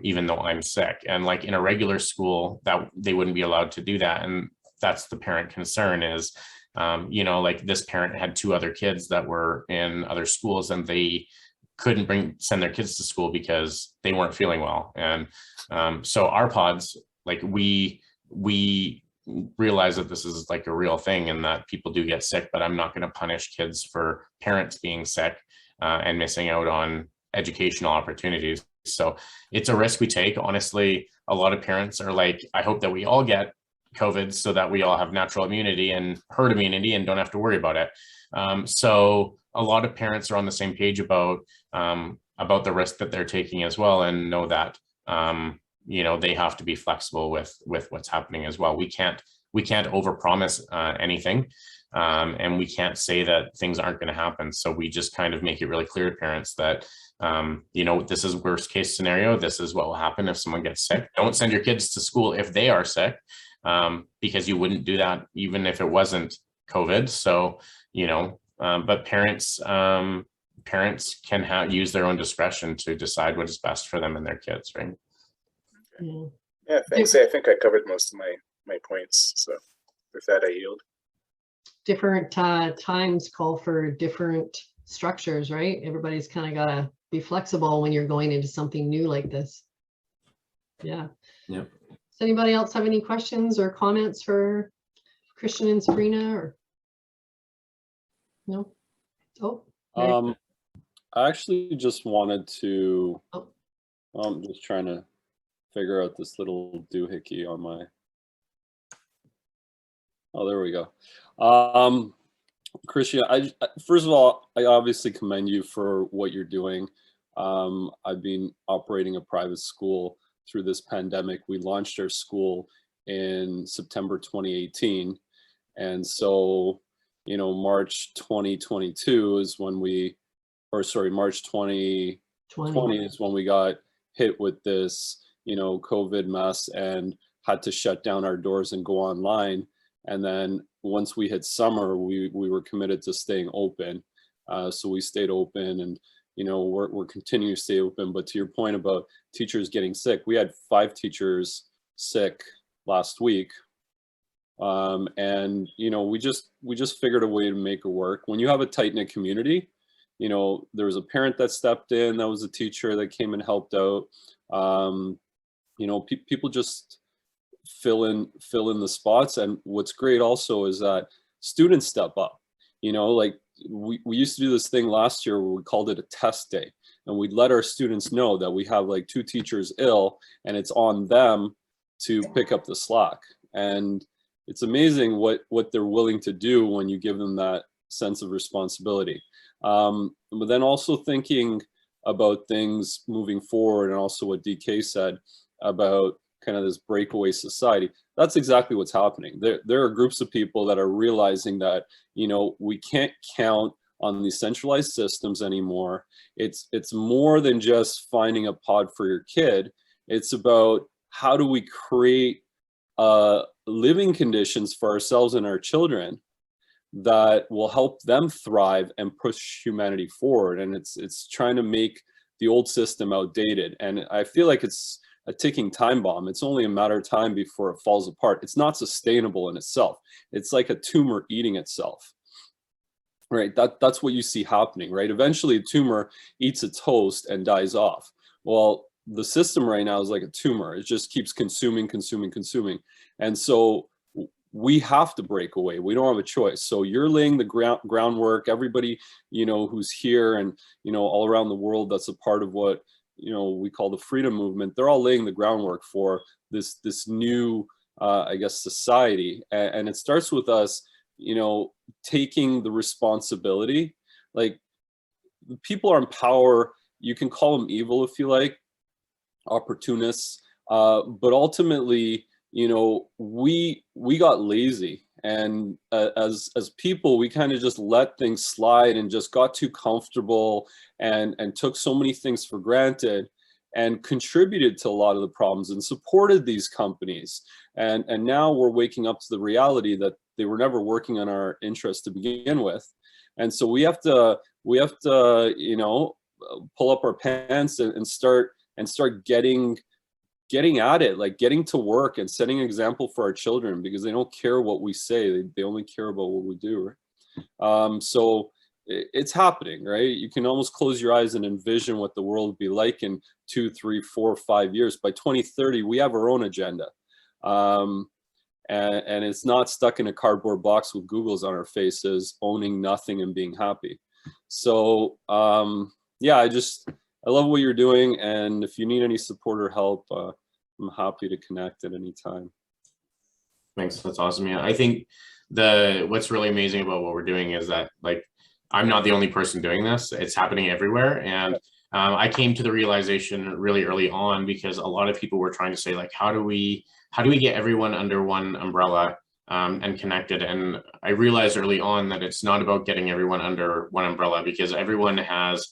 Speaker 6: even though I'm sick? And like in a regular school, that they wouldn't be allowed to do that. And that's the parent concern is, like this parent had 2 other kids that were in other schools and they couldn't send their kids to school because they weren't feeling well. And so our pods, like we realize that this is like a real thing and that people do get sick, but I'm not going to punish kids for parents being sick and missing out on educational opportunities. So it's a risk we take. Honestly, a lot of parents are like, I hope that we all get COVID so that we all have natural immunity and herd immunity and don't have to worry about it. So a lot of parents are on the same page about the risk that they're taking as well, and know that you know, they have to be flexible with what's happening as well. We can't overpromise anything, and we can't say that things aren't going to happen. So we just kind of make it really clear to parents that you know, this is worst case scenario. This is what will happen if someone gets sick. Don't send your kids to school if they are sick, because you wouldn't do that even if it wasn't COVID. So, you know, but parents can use their own discretion to decide what is best for them and their kids, right?
Speaker 3: Yeah, thanks. I think I covered most of my points. So with that, I yield.
Speaker 1: Different times call for different structures, right? Everybody's kind of got to be flexible when you're going into something new like this. Yeah.
Speaker 4: Yeah.
Speaker 1: Does anybody else have any questions or comments for Christian and Sabrina? Or no? Oh.
Speaker 4: I actually just wanted to.
Speaker 1: Oh.
Speaker 4: I'm just trying to figure out this little doohickey on my. Oh, there we go. Christian, first of all, I obviously commend you for what you're doing. I've been operating a private school through this pandemic. We launched our school in September 2018. And so, you know, March 2022 is when March 2020 is when we got hit with this, you know, COVID mess and had to shut down our doors and go online. And then once we hit summer, we were committed to staying open. So we stayed open, and, you know, we're continuing to stay open. But to your point about teachers getting sick, we had 5 teachers sick last week. And, you know, we just figured a way to make it work. When you have a tight-knit community, you know, there was a parent that stepped in, that was a teacher that came and helped out. You know, people just fill in the spots. And what's great also is that students step up. You know, like we used to do this thing last year where we called it a test day, and we'd let our students know that we have like 2 teachers ill and it's on them to pick up the slack. And it's amazing what they're willing to do when you give them that sense of responsibility. But then also thinking about things moving forward, and also what DK said about kind of this breakaway society. That's exactly what's happening. There are groups of people that are realizing that, you know, we can't count on these centralized systems anymore. It's more than just finding a pod for your kid. It's about how do we create living conditions for ourselves and our children that will help them thrive and push humanity forward. And it's trying to make the old system outdated. And I feel like it's a ticking time bomb. It's only a matter of time before it falls apart. It's not sustainable in itself. It's like a tumor eating itself, right? That's what you see happening, right? Eventually a tumor eats its host and dies off. Well, the system right now is like a tumor. It just keeps consuming. And so we have to break away. We don't have a choice. So you're laying the groundwork. Everybody, you know, who's here and, you know, all around the world that's a part of what, you know, we call the freedom movement, they're all laying the groundwork for this new, I guess, society. And it starts with us, you know, taking the responsibility. Like, people are in power. You can call them evil if you like, opportunists. But ultimately, you know, we got lazy. And as people, we kind of just let things slide and just got too comfortable and took so many things for granted and contributed to a lot of the problems and supported these companies. And now we're waking up to the reality that they were never working on our interests to begin with. And so we have to, you know, pull up our pants and start getting at it, like getting to work and setting an example for our children, because they don't care what we say. They only care about what we do. Right? So it's happening, right? You can almost close your eyes and envision what the world would be like in 2, 3, 4, 5 years. By 2030, we have our own agenda. and it's not stuck in a cardboard box with Googles on our faces, owning nothing and being happy. So yeah, I love what you're doing, and if you need any support or help, I'm happy to connect at any time.
Speaker 6: Thanks, that's awesome. Yeah, I think what's really amazing about what we're doing is that, like, I'm not the only person doing this. It's happening everywhere. And I came to the realization really early on, because a lot of people were trying to say, like, how do we get everyone under one umbrella and connected? And I realized early on that it's not about getting everyone under one umbrella, because everyone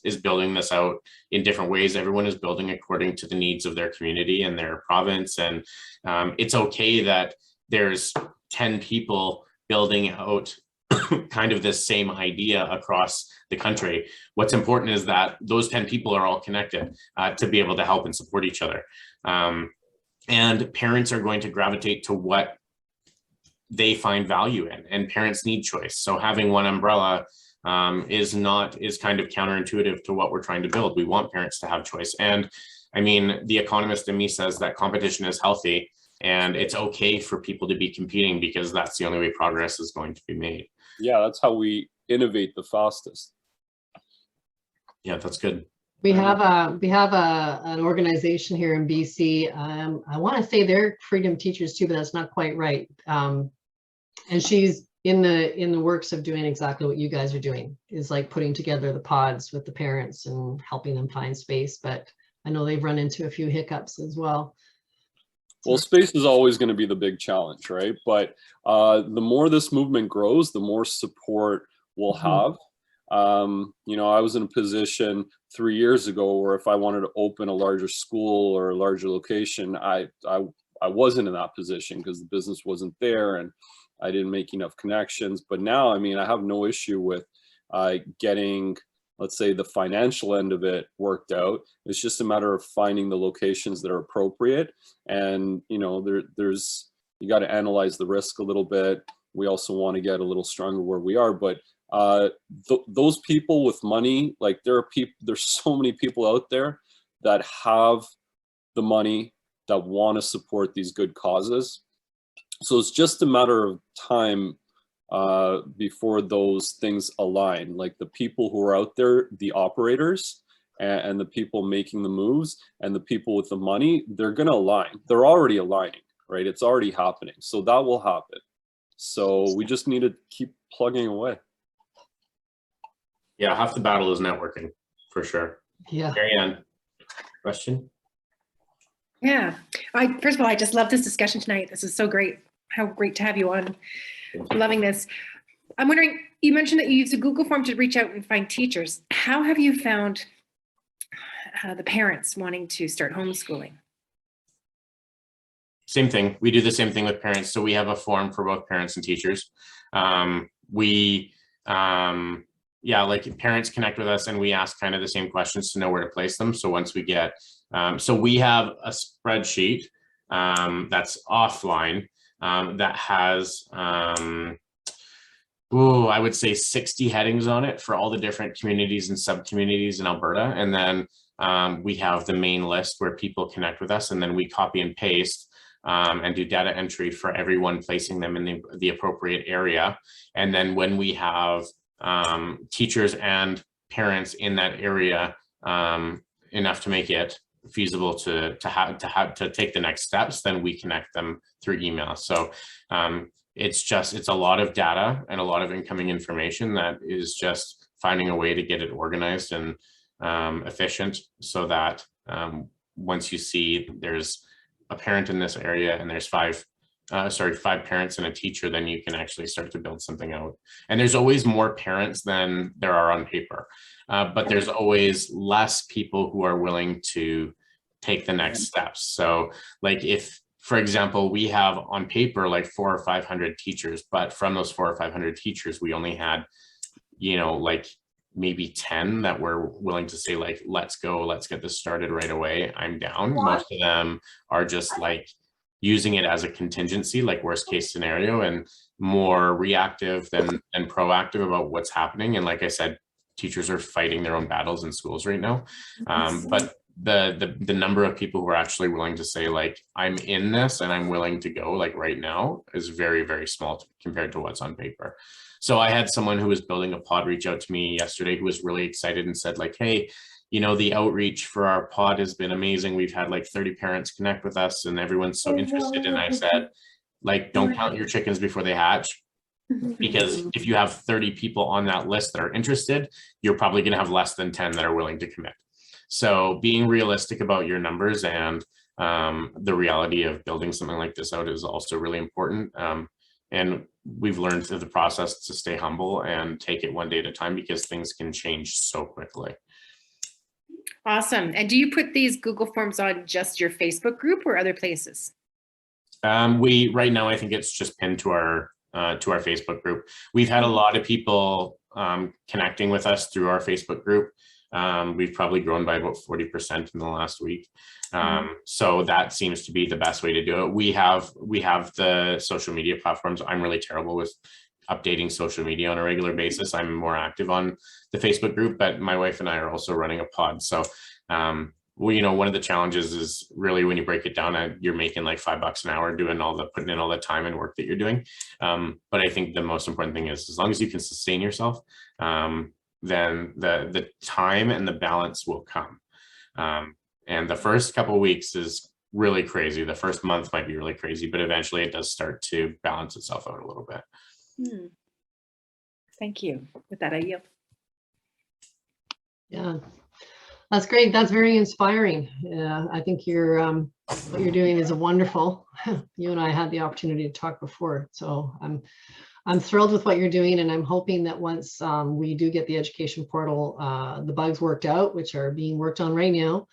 Speaker 6: is building this out in different ways. Everyone is building according to the needs of their community and their province. And it's okay that there's 10 people building out kind of this same idea across the country. What's important is that those 10 people are all connected to be able to help and support each other. And parents are going to gravitate to what they find value in, and parents need choice. So having one umbrella is kind of counterintuitive to what we're trying to build. We want parents to have choice. And I mean, the economist in me says that competition is healthy, and it's okay for people to be competing, because that's the only way progress is going to be made.
Speaker 4: Yeah, that's how we innovate the fastest.
Speaker 6: Yeah, that's good.
Speaker 1: We have an organization here in BC. I want to say they're Freedom Teachers too, but that's not quite right. And she's in the works of doing exactly what you guys are doing, is like putting together the pods with the parents and helping them find space. But I know they've run into a few hiccups as well.
Speaker 4: Well, space is always going to be the big challenge, right? But the more this movement grows, the more support we'll have. You know, I was in a position 3 years ago where if I wanted to open a larger school or a larger location, I wasn't in that position because the business wasn't there and I didn't make enough connections. But now, I mean, I have no issue with getting, let's say, the financial end of it worked out. It's just a matter of finding the locations that are appropriate. And, you know, you got to analyze the risk a little bit. We also want to get a little stronger where we are, but those people with money, like there's so many people out there that have the money that want to support these good causes. So it's just a matter of time before those things align. Like the people who are out there, the operators and the people making the moves and the people with the money, they're going to align. They're already aligning, right? It's already happening. So that will happen. So we just need to keep plugging away.
Speaker 6: Yeah, half the battle is networking, for sure.
Speaker 1: Yeah.
Speaker 6: Marianne, question?
Speaker 8: Yeah. First of all, I just love this discussion tonight. This is so great. How great to have you on. Loving this. I'm wondering, you mentioned that you used a Google form to reach out and find teachers. How have you found the parents wanting to start homeschooling?
Speaker 6: Same thing. We do the same thing with parents. So we have a form for both parents and teachers. Yeah, like parents connect with us and we ask kind of the same questions to know where to place them. So once we get, so we have a spreadsheet that's offline that has, I would say 60 headings on it for all the different communities and sub-communities in Alberta. And then we have the main list where people connect with us, and then we copy and paste and do data entry for everyone, placing them in the appropriate area. And then when we have teachers and parents in that area enough to make it feasible to take the next steps, then we connect them through email. So it's a lot of data and a lot of incoming information that is just finding a way to get it organized and efficient, so that once you see there's a parent in this area and there's five parents and a teacher, then you can actually start to build something out. And there's always more parents than there are on paper, but there's always less people who are willing to take the next steps. So like if, for example, we have on paper like 400 or 500 teachers, but from those 400 or 500 teachers, we only had, like maybe 10 that were willing to say like, let's go, let's get this started right away. I'm down. Most of them are just like using it as a contingency, like worst case scenario, and more reactive than proactive about what's happening. And like I said, teachers are fighting their own battles in schools right now. the number of people who are actually willing to say like, I'm in this and I'm willing to go like right now is very, very small compared to what's on paper. So I had someone who was building a pod reach out to me yesterday who was really excited and said like, hey, you know, the outreach for our pod has been amazing. We've had like 30 parents connect with us and everyone's so interested. And I said, like, don't count your chickens before they hatch, because if you have 30 people on that list that are interested, you're probably going to have less than 10 that are willing to commit. So being realistic about your numbers and the reality of building something like this out is also really important. And we've learned through the process to stay humble and take it one day at a time, because things can change so quickly.
Speaker 8: Awesome. And do you put these Google Forms on just your Facebook group or other places?
Speaker 6: Right now, I think it's just pinned to our Facebook group. We've had a lot of people connecting with us through our Facebook group. We've probably grown by about 40% in the last week. So that seems to be the best way to do it. We have the social media platforms. I'm really terrible with updating social media on a regular basis. I'm more active on the Facebook group, but my wife and I are also running a pod. So, well, you know, one of the challenges is really when you break it down, you're making like $5 an hour doing putting in all the time and work that you're doing. But I think the most important thing is, as long as you can sustain yourself, then the time and the balance will come. And the first couple of weeks is really crazy. The first month might be really crazy, but eventually it does start to balance itself out a little bit.
Speaker 8: Thank you. With that, I yield.
Speaker 1: Yeah, that's great. That's very inspiring. Yeah, I think what you're doing is wonderful. You and I had the opportunity to talk before, so I'm thrilled with what you're doing, and I'm hoping that once we do get the education portal, the bugs worked out, which are being worked on right now,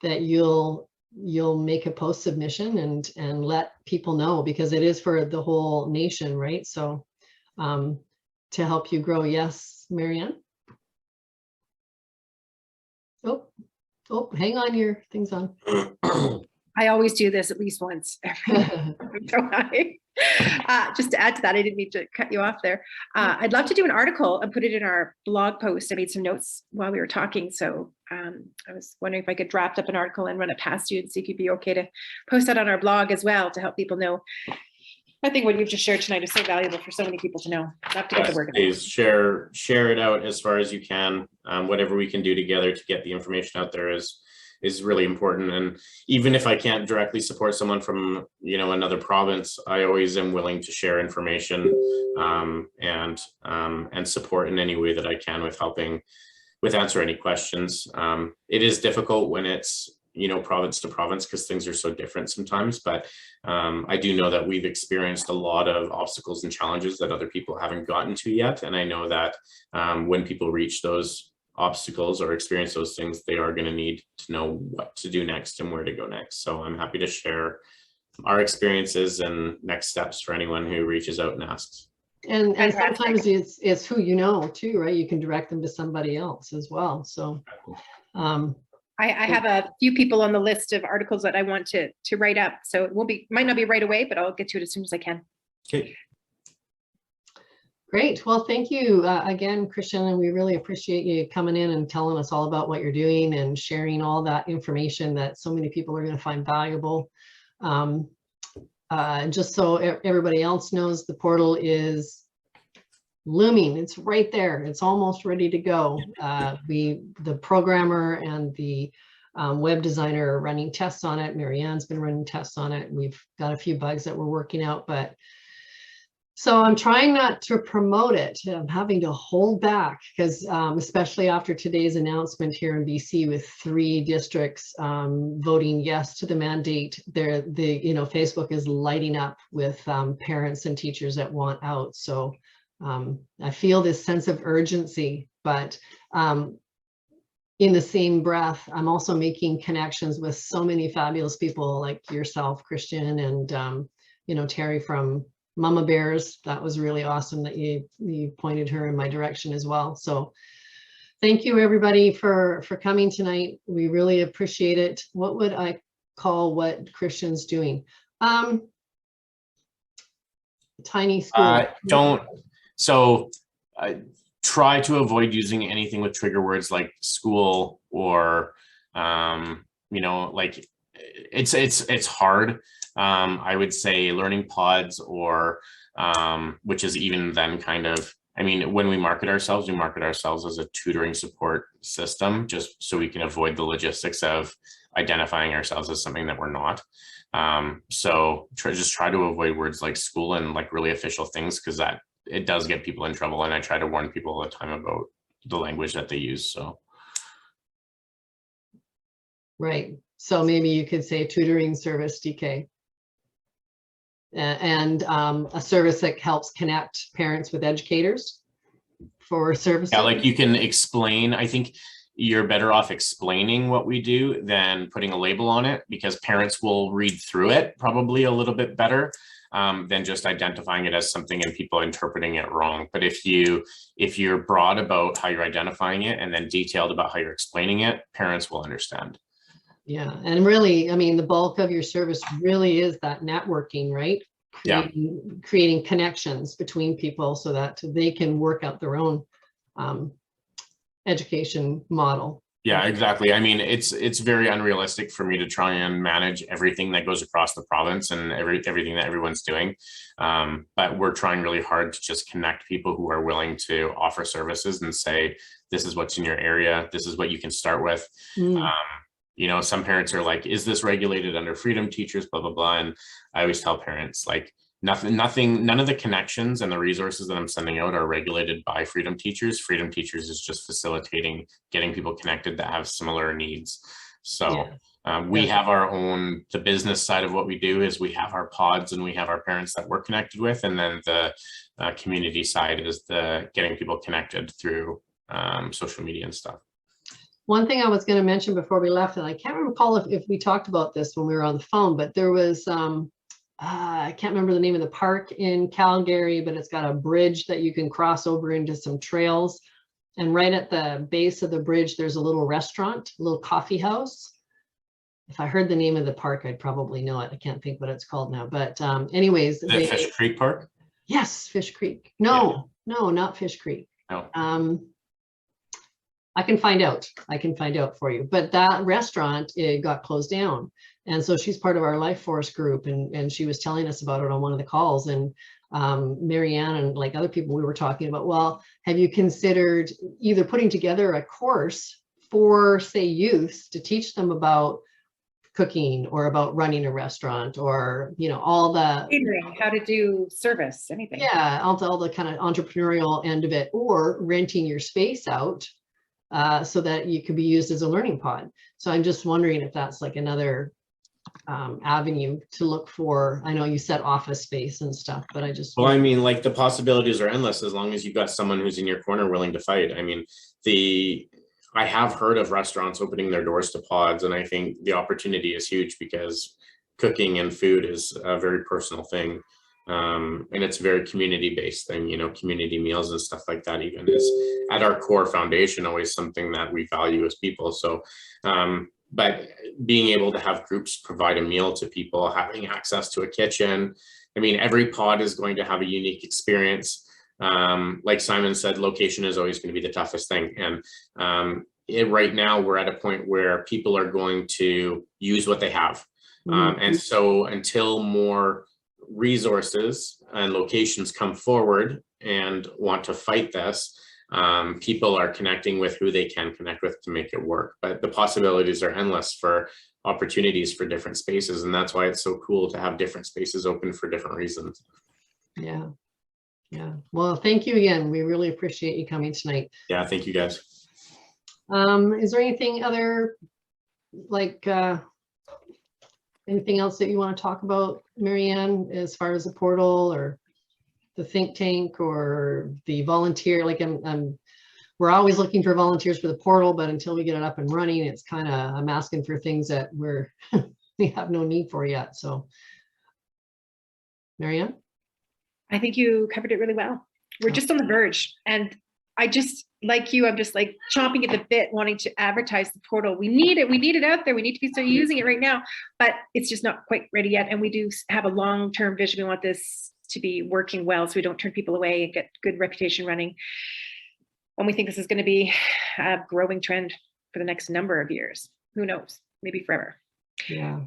Speaker 1: that you'll make a post submission and let people know, because it is for the whole nation, right? So to help you grow. Yes, Marianne? Oh, hang on, your thing's on.
Speaker 8: I always do this at least once every just to add to that, I didn't mean to cut you off there. I'd love to do an article and put it in our blog post. I made some notes while we were talking, so I was wondering if I could draft up an article and run it past you and see if you'd be okay to post that on our blog as well, to help people know. I think what you've just shared tonight is so valuable for so many people to know. Love to get the word out.
Speaker 6: Please share it out as far as you can. Whatever we can do together to get the information out there is really important. And even if I can't directly support someone from, you know, another province, I always am willing to share information and support in any way that I can with answer any questions. It is difficult when it's, you know, province to province, because things are so different sometimes, but I do know that we've experienced a lot of obstacles and challenges that other people haven't gotten to yet. And I know that when people reach those obstacles or experience those things, they are going to need to know what to do next and where to go next. So I'm happy to share our experiences and next steps for anyone who reaches out and asks.
Speaker 1: And sometimes it's who you know too, right? You can direct them to somebody else as well. So
Speaker 8: I have a few people on the list of articles that I want to write up. So it might not be right away, but I'll get to it as soon as I can.
Speaker 6: Okay.
Speaker 1: Great. Well, thank you again, Christian, and we really appreciate you coming in and telling us all about what you're doing and sharing all that information that so many people are going to find valuable. Just so everybody else knows, the portal is looming. It's right there. It's almost ready to go. The programmer and the web designer are running tests on it. Marianne's been running tests on it. We've got a few bugs that we're working out, but so I'm trying not to promote it. I'm having to hold back because especially after today's announcement here in BC with 3 districts voting yes to the mandate, Facebook is lighting up with parents and teachers that want out. So I feel this sense of urgency, but in the same breath, I'm also making connections with so many fabulous people like yourself, Christian, and Terry from Mama Bears. That was really awesome that you pointed her in my direction as well. So thank you everybody for coming tonight. We really appreciate it. What would I call what Christian's doing? Tiny school.
Speaker 6: Try to avoid using anything with trigger words like school or You know, like it's hard. I would say learning pods, or which is even then kind of, I mean, when we market ourselves as a tutoring support system, just so we can avoid the logistics of identifying ourselves as something that we're not. So just try to avoid words like school and like really official things, because that it does get people in trouble. And I try to warn people all the time about the language that they use. So.
Speaker 1: Right. So maybe you could say tutoring service, DK. And a service that helps connect parents with educators for services.
Speaker 6: Yeah, like you can explain. I think you're better off explaining what we do than putting a label on it, because parents will read through it probably a little bit better than just identifying it as something and people interpreting it wrong. But if you're broad about how you're identifying it and then detailed about how you're explaining it, parents will understand.
Speaker 1: Yeah, and really, I mean, the bulk of your service really is that networking, right? Creating connections between people so that they can work out their own education model.
Speaker 6: Yeah, exactly. I mean, it's very unrealistic for me to try and manage everything that goes across the province and everything that everyone's doing. But we're trying really hard to just connect people who are willing to offer services and say, this is what's in your area. This is what you can start with. You know, some parents are like, is this regulated under Freedom Teachers, blah, blah, blah. And I always tell parents, like, none of the connections and the resources that I'm sending out are regulated by Freedom Teachers. Freedom Teachers is just facilitating getting people connected that have similar needs. So we have our own, the business side of what we do is we have our pods and we have our parents that we're connected with. And then the community side is the getting people connected through social media and stuff.
Speaker 1: One thing I was going to mention before we left, and I can't recall if we talked about this when we were on the phone, but there was, I can't remember the name of the park in Calgary, but it's got a bridge that you can cross over into some trails. And right at the base of the bridge, there's a little restaurant, a little coffee house. If I heard the name of the park, I'd probably know it. I can't think what it's called now, but anyways.
Speaker 6: The Fish Creek Park?
Speaker 1: Yes, Fish Creek. No, not Fish Creek.
Speaker 6: No.
Speaker 1: I can find out for you, but that restaurant, it got closed down. And so she's part of our Life Force group, and she was telling us about it on one of the calls. And Marianne and like other people we were talking about, well, have you considered either putting together a course for, say, youth to teach them about cooking or about running a restaurant, or, you know, all the
Speaker 8: catering, how to do service, anything.
Speaker 1: Yeah, all the kind of entrepreneurial end of it, or renting your space out so that you could be used as a learning pod. So I'm just wondering if that's like another avenue to look for. I know you said office space and stuff, but I just.
Speaker 6: Well, I mean, like the possibilities are endless as long as you've got someone who's in your corner willing to fight. I mean, I have heard of restaurants opening their doors to pods, and I think the opportunity is huge because cooking and food is a very personal thing. And it's a very community-based thing, you know, community meals and stuff like that even is at our core foundation always something that we value as people. So, but being able to have groups provide a meal to people, having access to a kitchen, I mean, every pod is going to have a unique experience. Like Simon said, location is always going to be the toughest thing. And right now we're at a point where people are going to use what they have. And so until more resources and locations come forward and want to fight this, people are connecting with who they can connect with to make it work. But the possibilities are endless for opportunities for different spaces, and that's why it's so cool to have different spaces open for different reasons.
Speaker 1: Yeah. Well, thank you again. We really appreciate you coming tonight.
Speaker 6: Yeah, thank you guys.
Speaker 1: Is there anything other, like anything else that you want to talk about, Marianne, as far as the portal or the think tank or the volunteer? Like we're always looking for volunteers for the portal, but until we get it up and running, it's kind of, I'm asking for things that we have no need for yet. So, Marianne?
Speaker 8: I think you covered it really well. We're just on the verge, and I just, like you, I'm just like chomping at the bit, wanting to advertise the portal. We need it out there. We need to be start using it right now, but it's just not quite ready yet. And we do have a long-term vision. We want this to be working well, so we don't turn people away and get good reputation running. And we think this is going to be a growing trend for the next number of years. who knows, maybe forever.
Speaker 1: Yeah.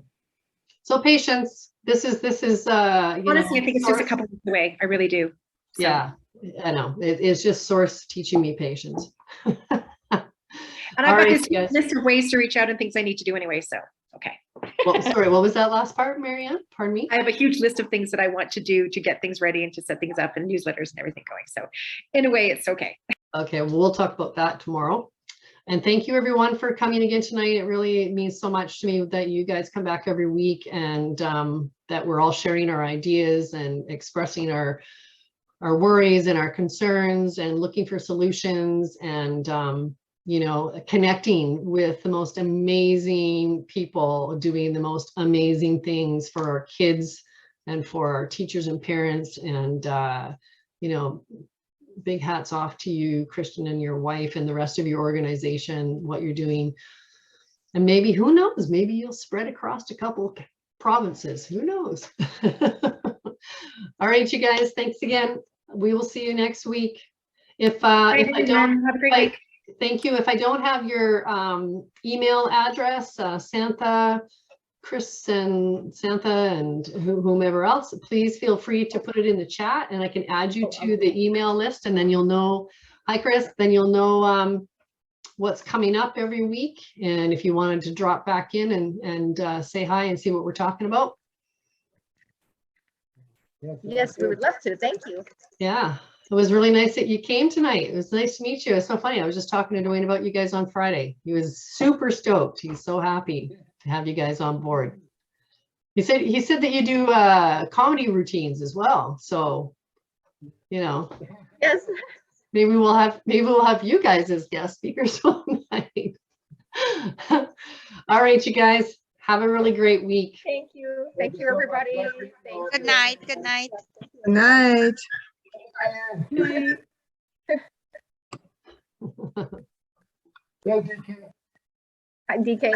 Speaker 1: So patience. This is you
Speaker 8: Honestly,
Speaker 1: know,
Speaker 8: I think it's just a
Speaker 1: Source.
Speaker 8: couple weeks away. I really do. So.
Speaker 1: Yeah, I know. It's just Source teaching me patience.
Speaker 8: And
Speaker 1: All
Speaker 8: I've got
Speaker 1: right,
Speaker 8: this
Speaker 1: you guys.
Speaker 8: list of ways to reach out and things I need to do anyway. So, okay.
Speaker 1: Well, sorry, what was that last part, Marianne? Pardon me?
Speaker 8: I have a huge list of things that I want to do to get things ready and to set things up and newsletters and everything going. So in a way, it's okay.
Speaker 1: Okay, well, we'll talk about that tomorrow. And thank you everyone for coming again tonight. It really means so much to me that you guys come back every week and that we're all sharing our ideas and expressing our worries and our concerns and looking for solutions and you know, connecting with the most amazing people doing the most amazing things for our kids and for our teachers and parents. And you know, big hats off to you, Christian, and your wife and the rest of your organization, what you're doing. And maybe, who knows, maybe you'll spread across a couple provinces, who knows? All right, you guys, thanks again. We will see you next week. If I don't,
Speaker 8: have a great week.
Speaker 1: Thank you. If I don't have your email address, Santha, Chris and Santha and whomever else, please feel free to put it in the chat and I can add you to the email list and then you'll know, hi Chris, then you'll know what's coming up every week. And if you wanted to drop back in and say hi and see what we're talking about.
Speaker 9: Yes, we would love to. Thank you.
Speaker 1: Yeah, it was really nice that you came tonight. It was nice to meet you. It's so funny. I was just talking to Dwayne about you guys on Friday. He was super stoked. He's so happy to have you guys on board. He said that you do comedy routines as well. So, you know,
Speaker 9: Yes.
Speaker 1: maybe we'll have you guys as guest speakers one night. All right, you guys, have a really great week.
Speaker 9: Thank you. Thank you, everybody. Thank
Speaker 10: Good
Speaker 9: you.
Speaker 10: night. Good night.
Speaker 11: Good night.
Speaker 9: DK.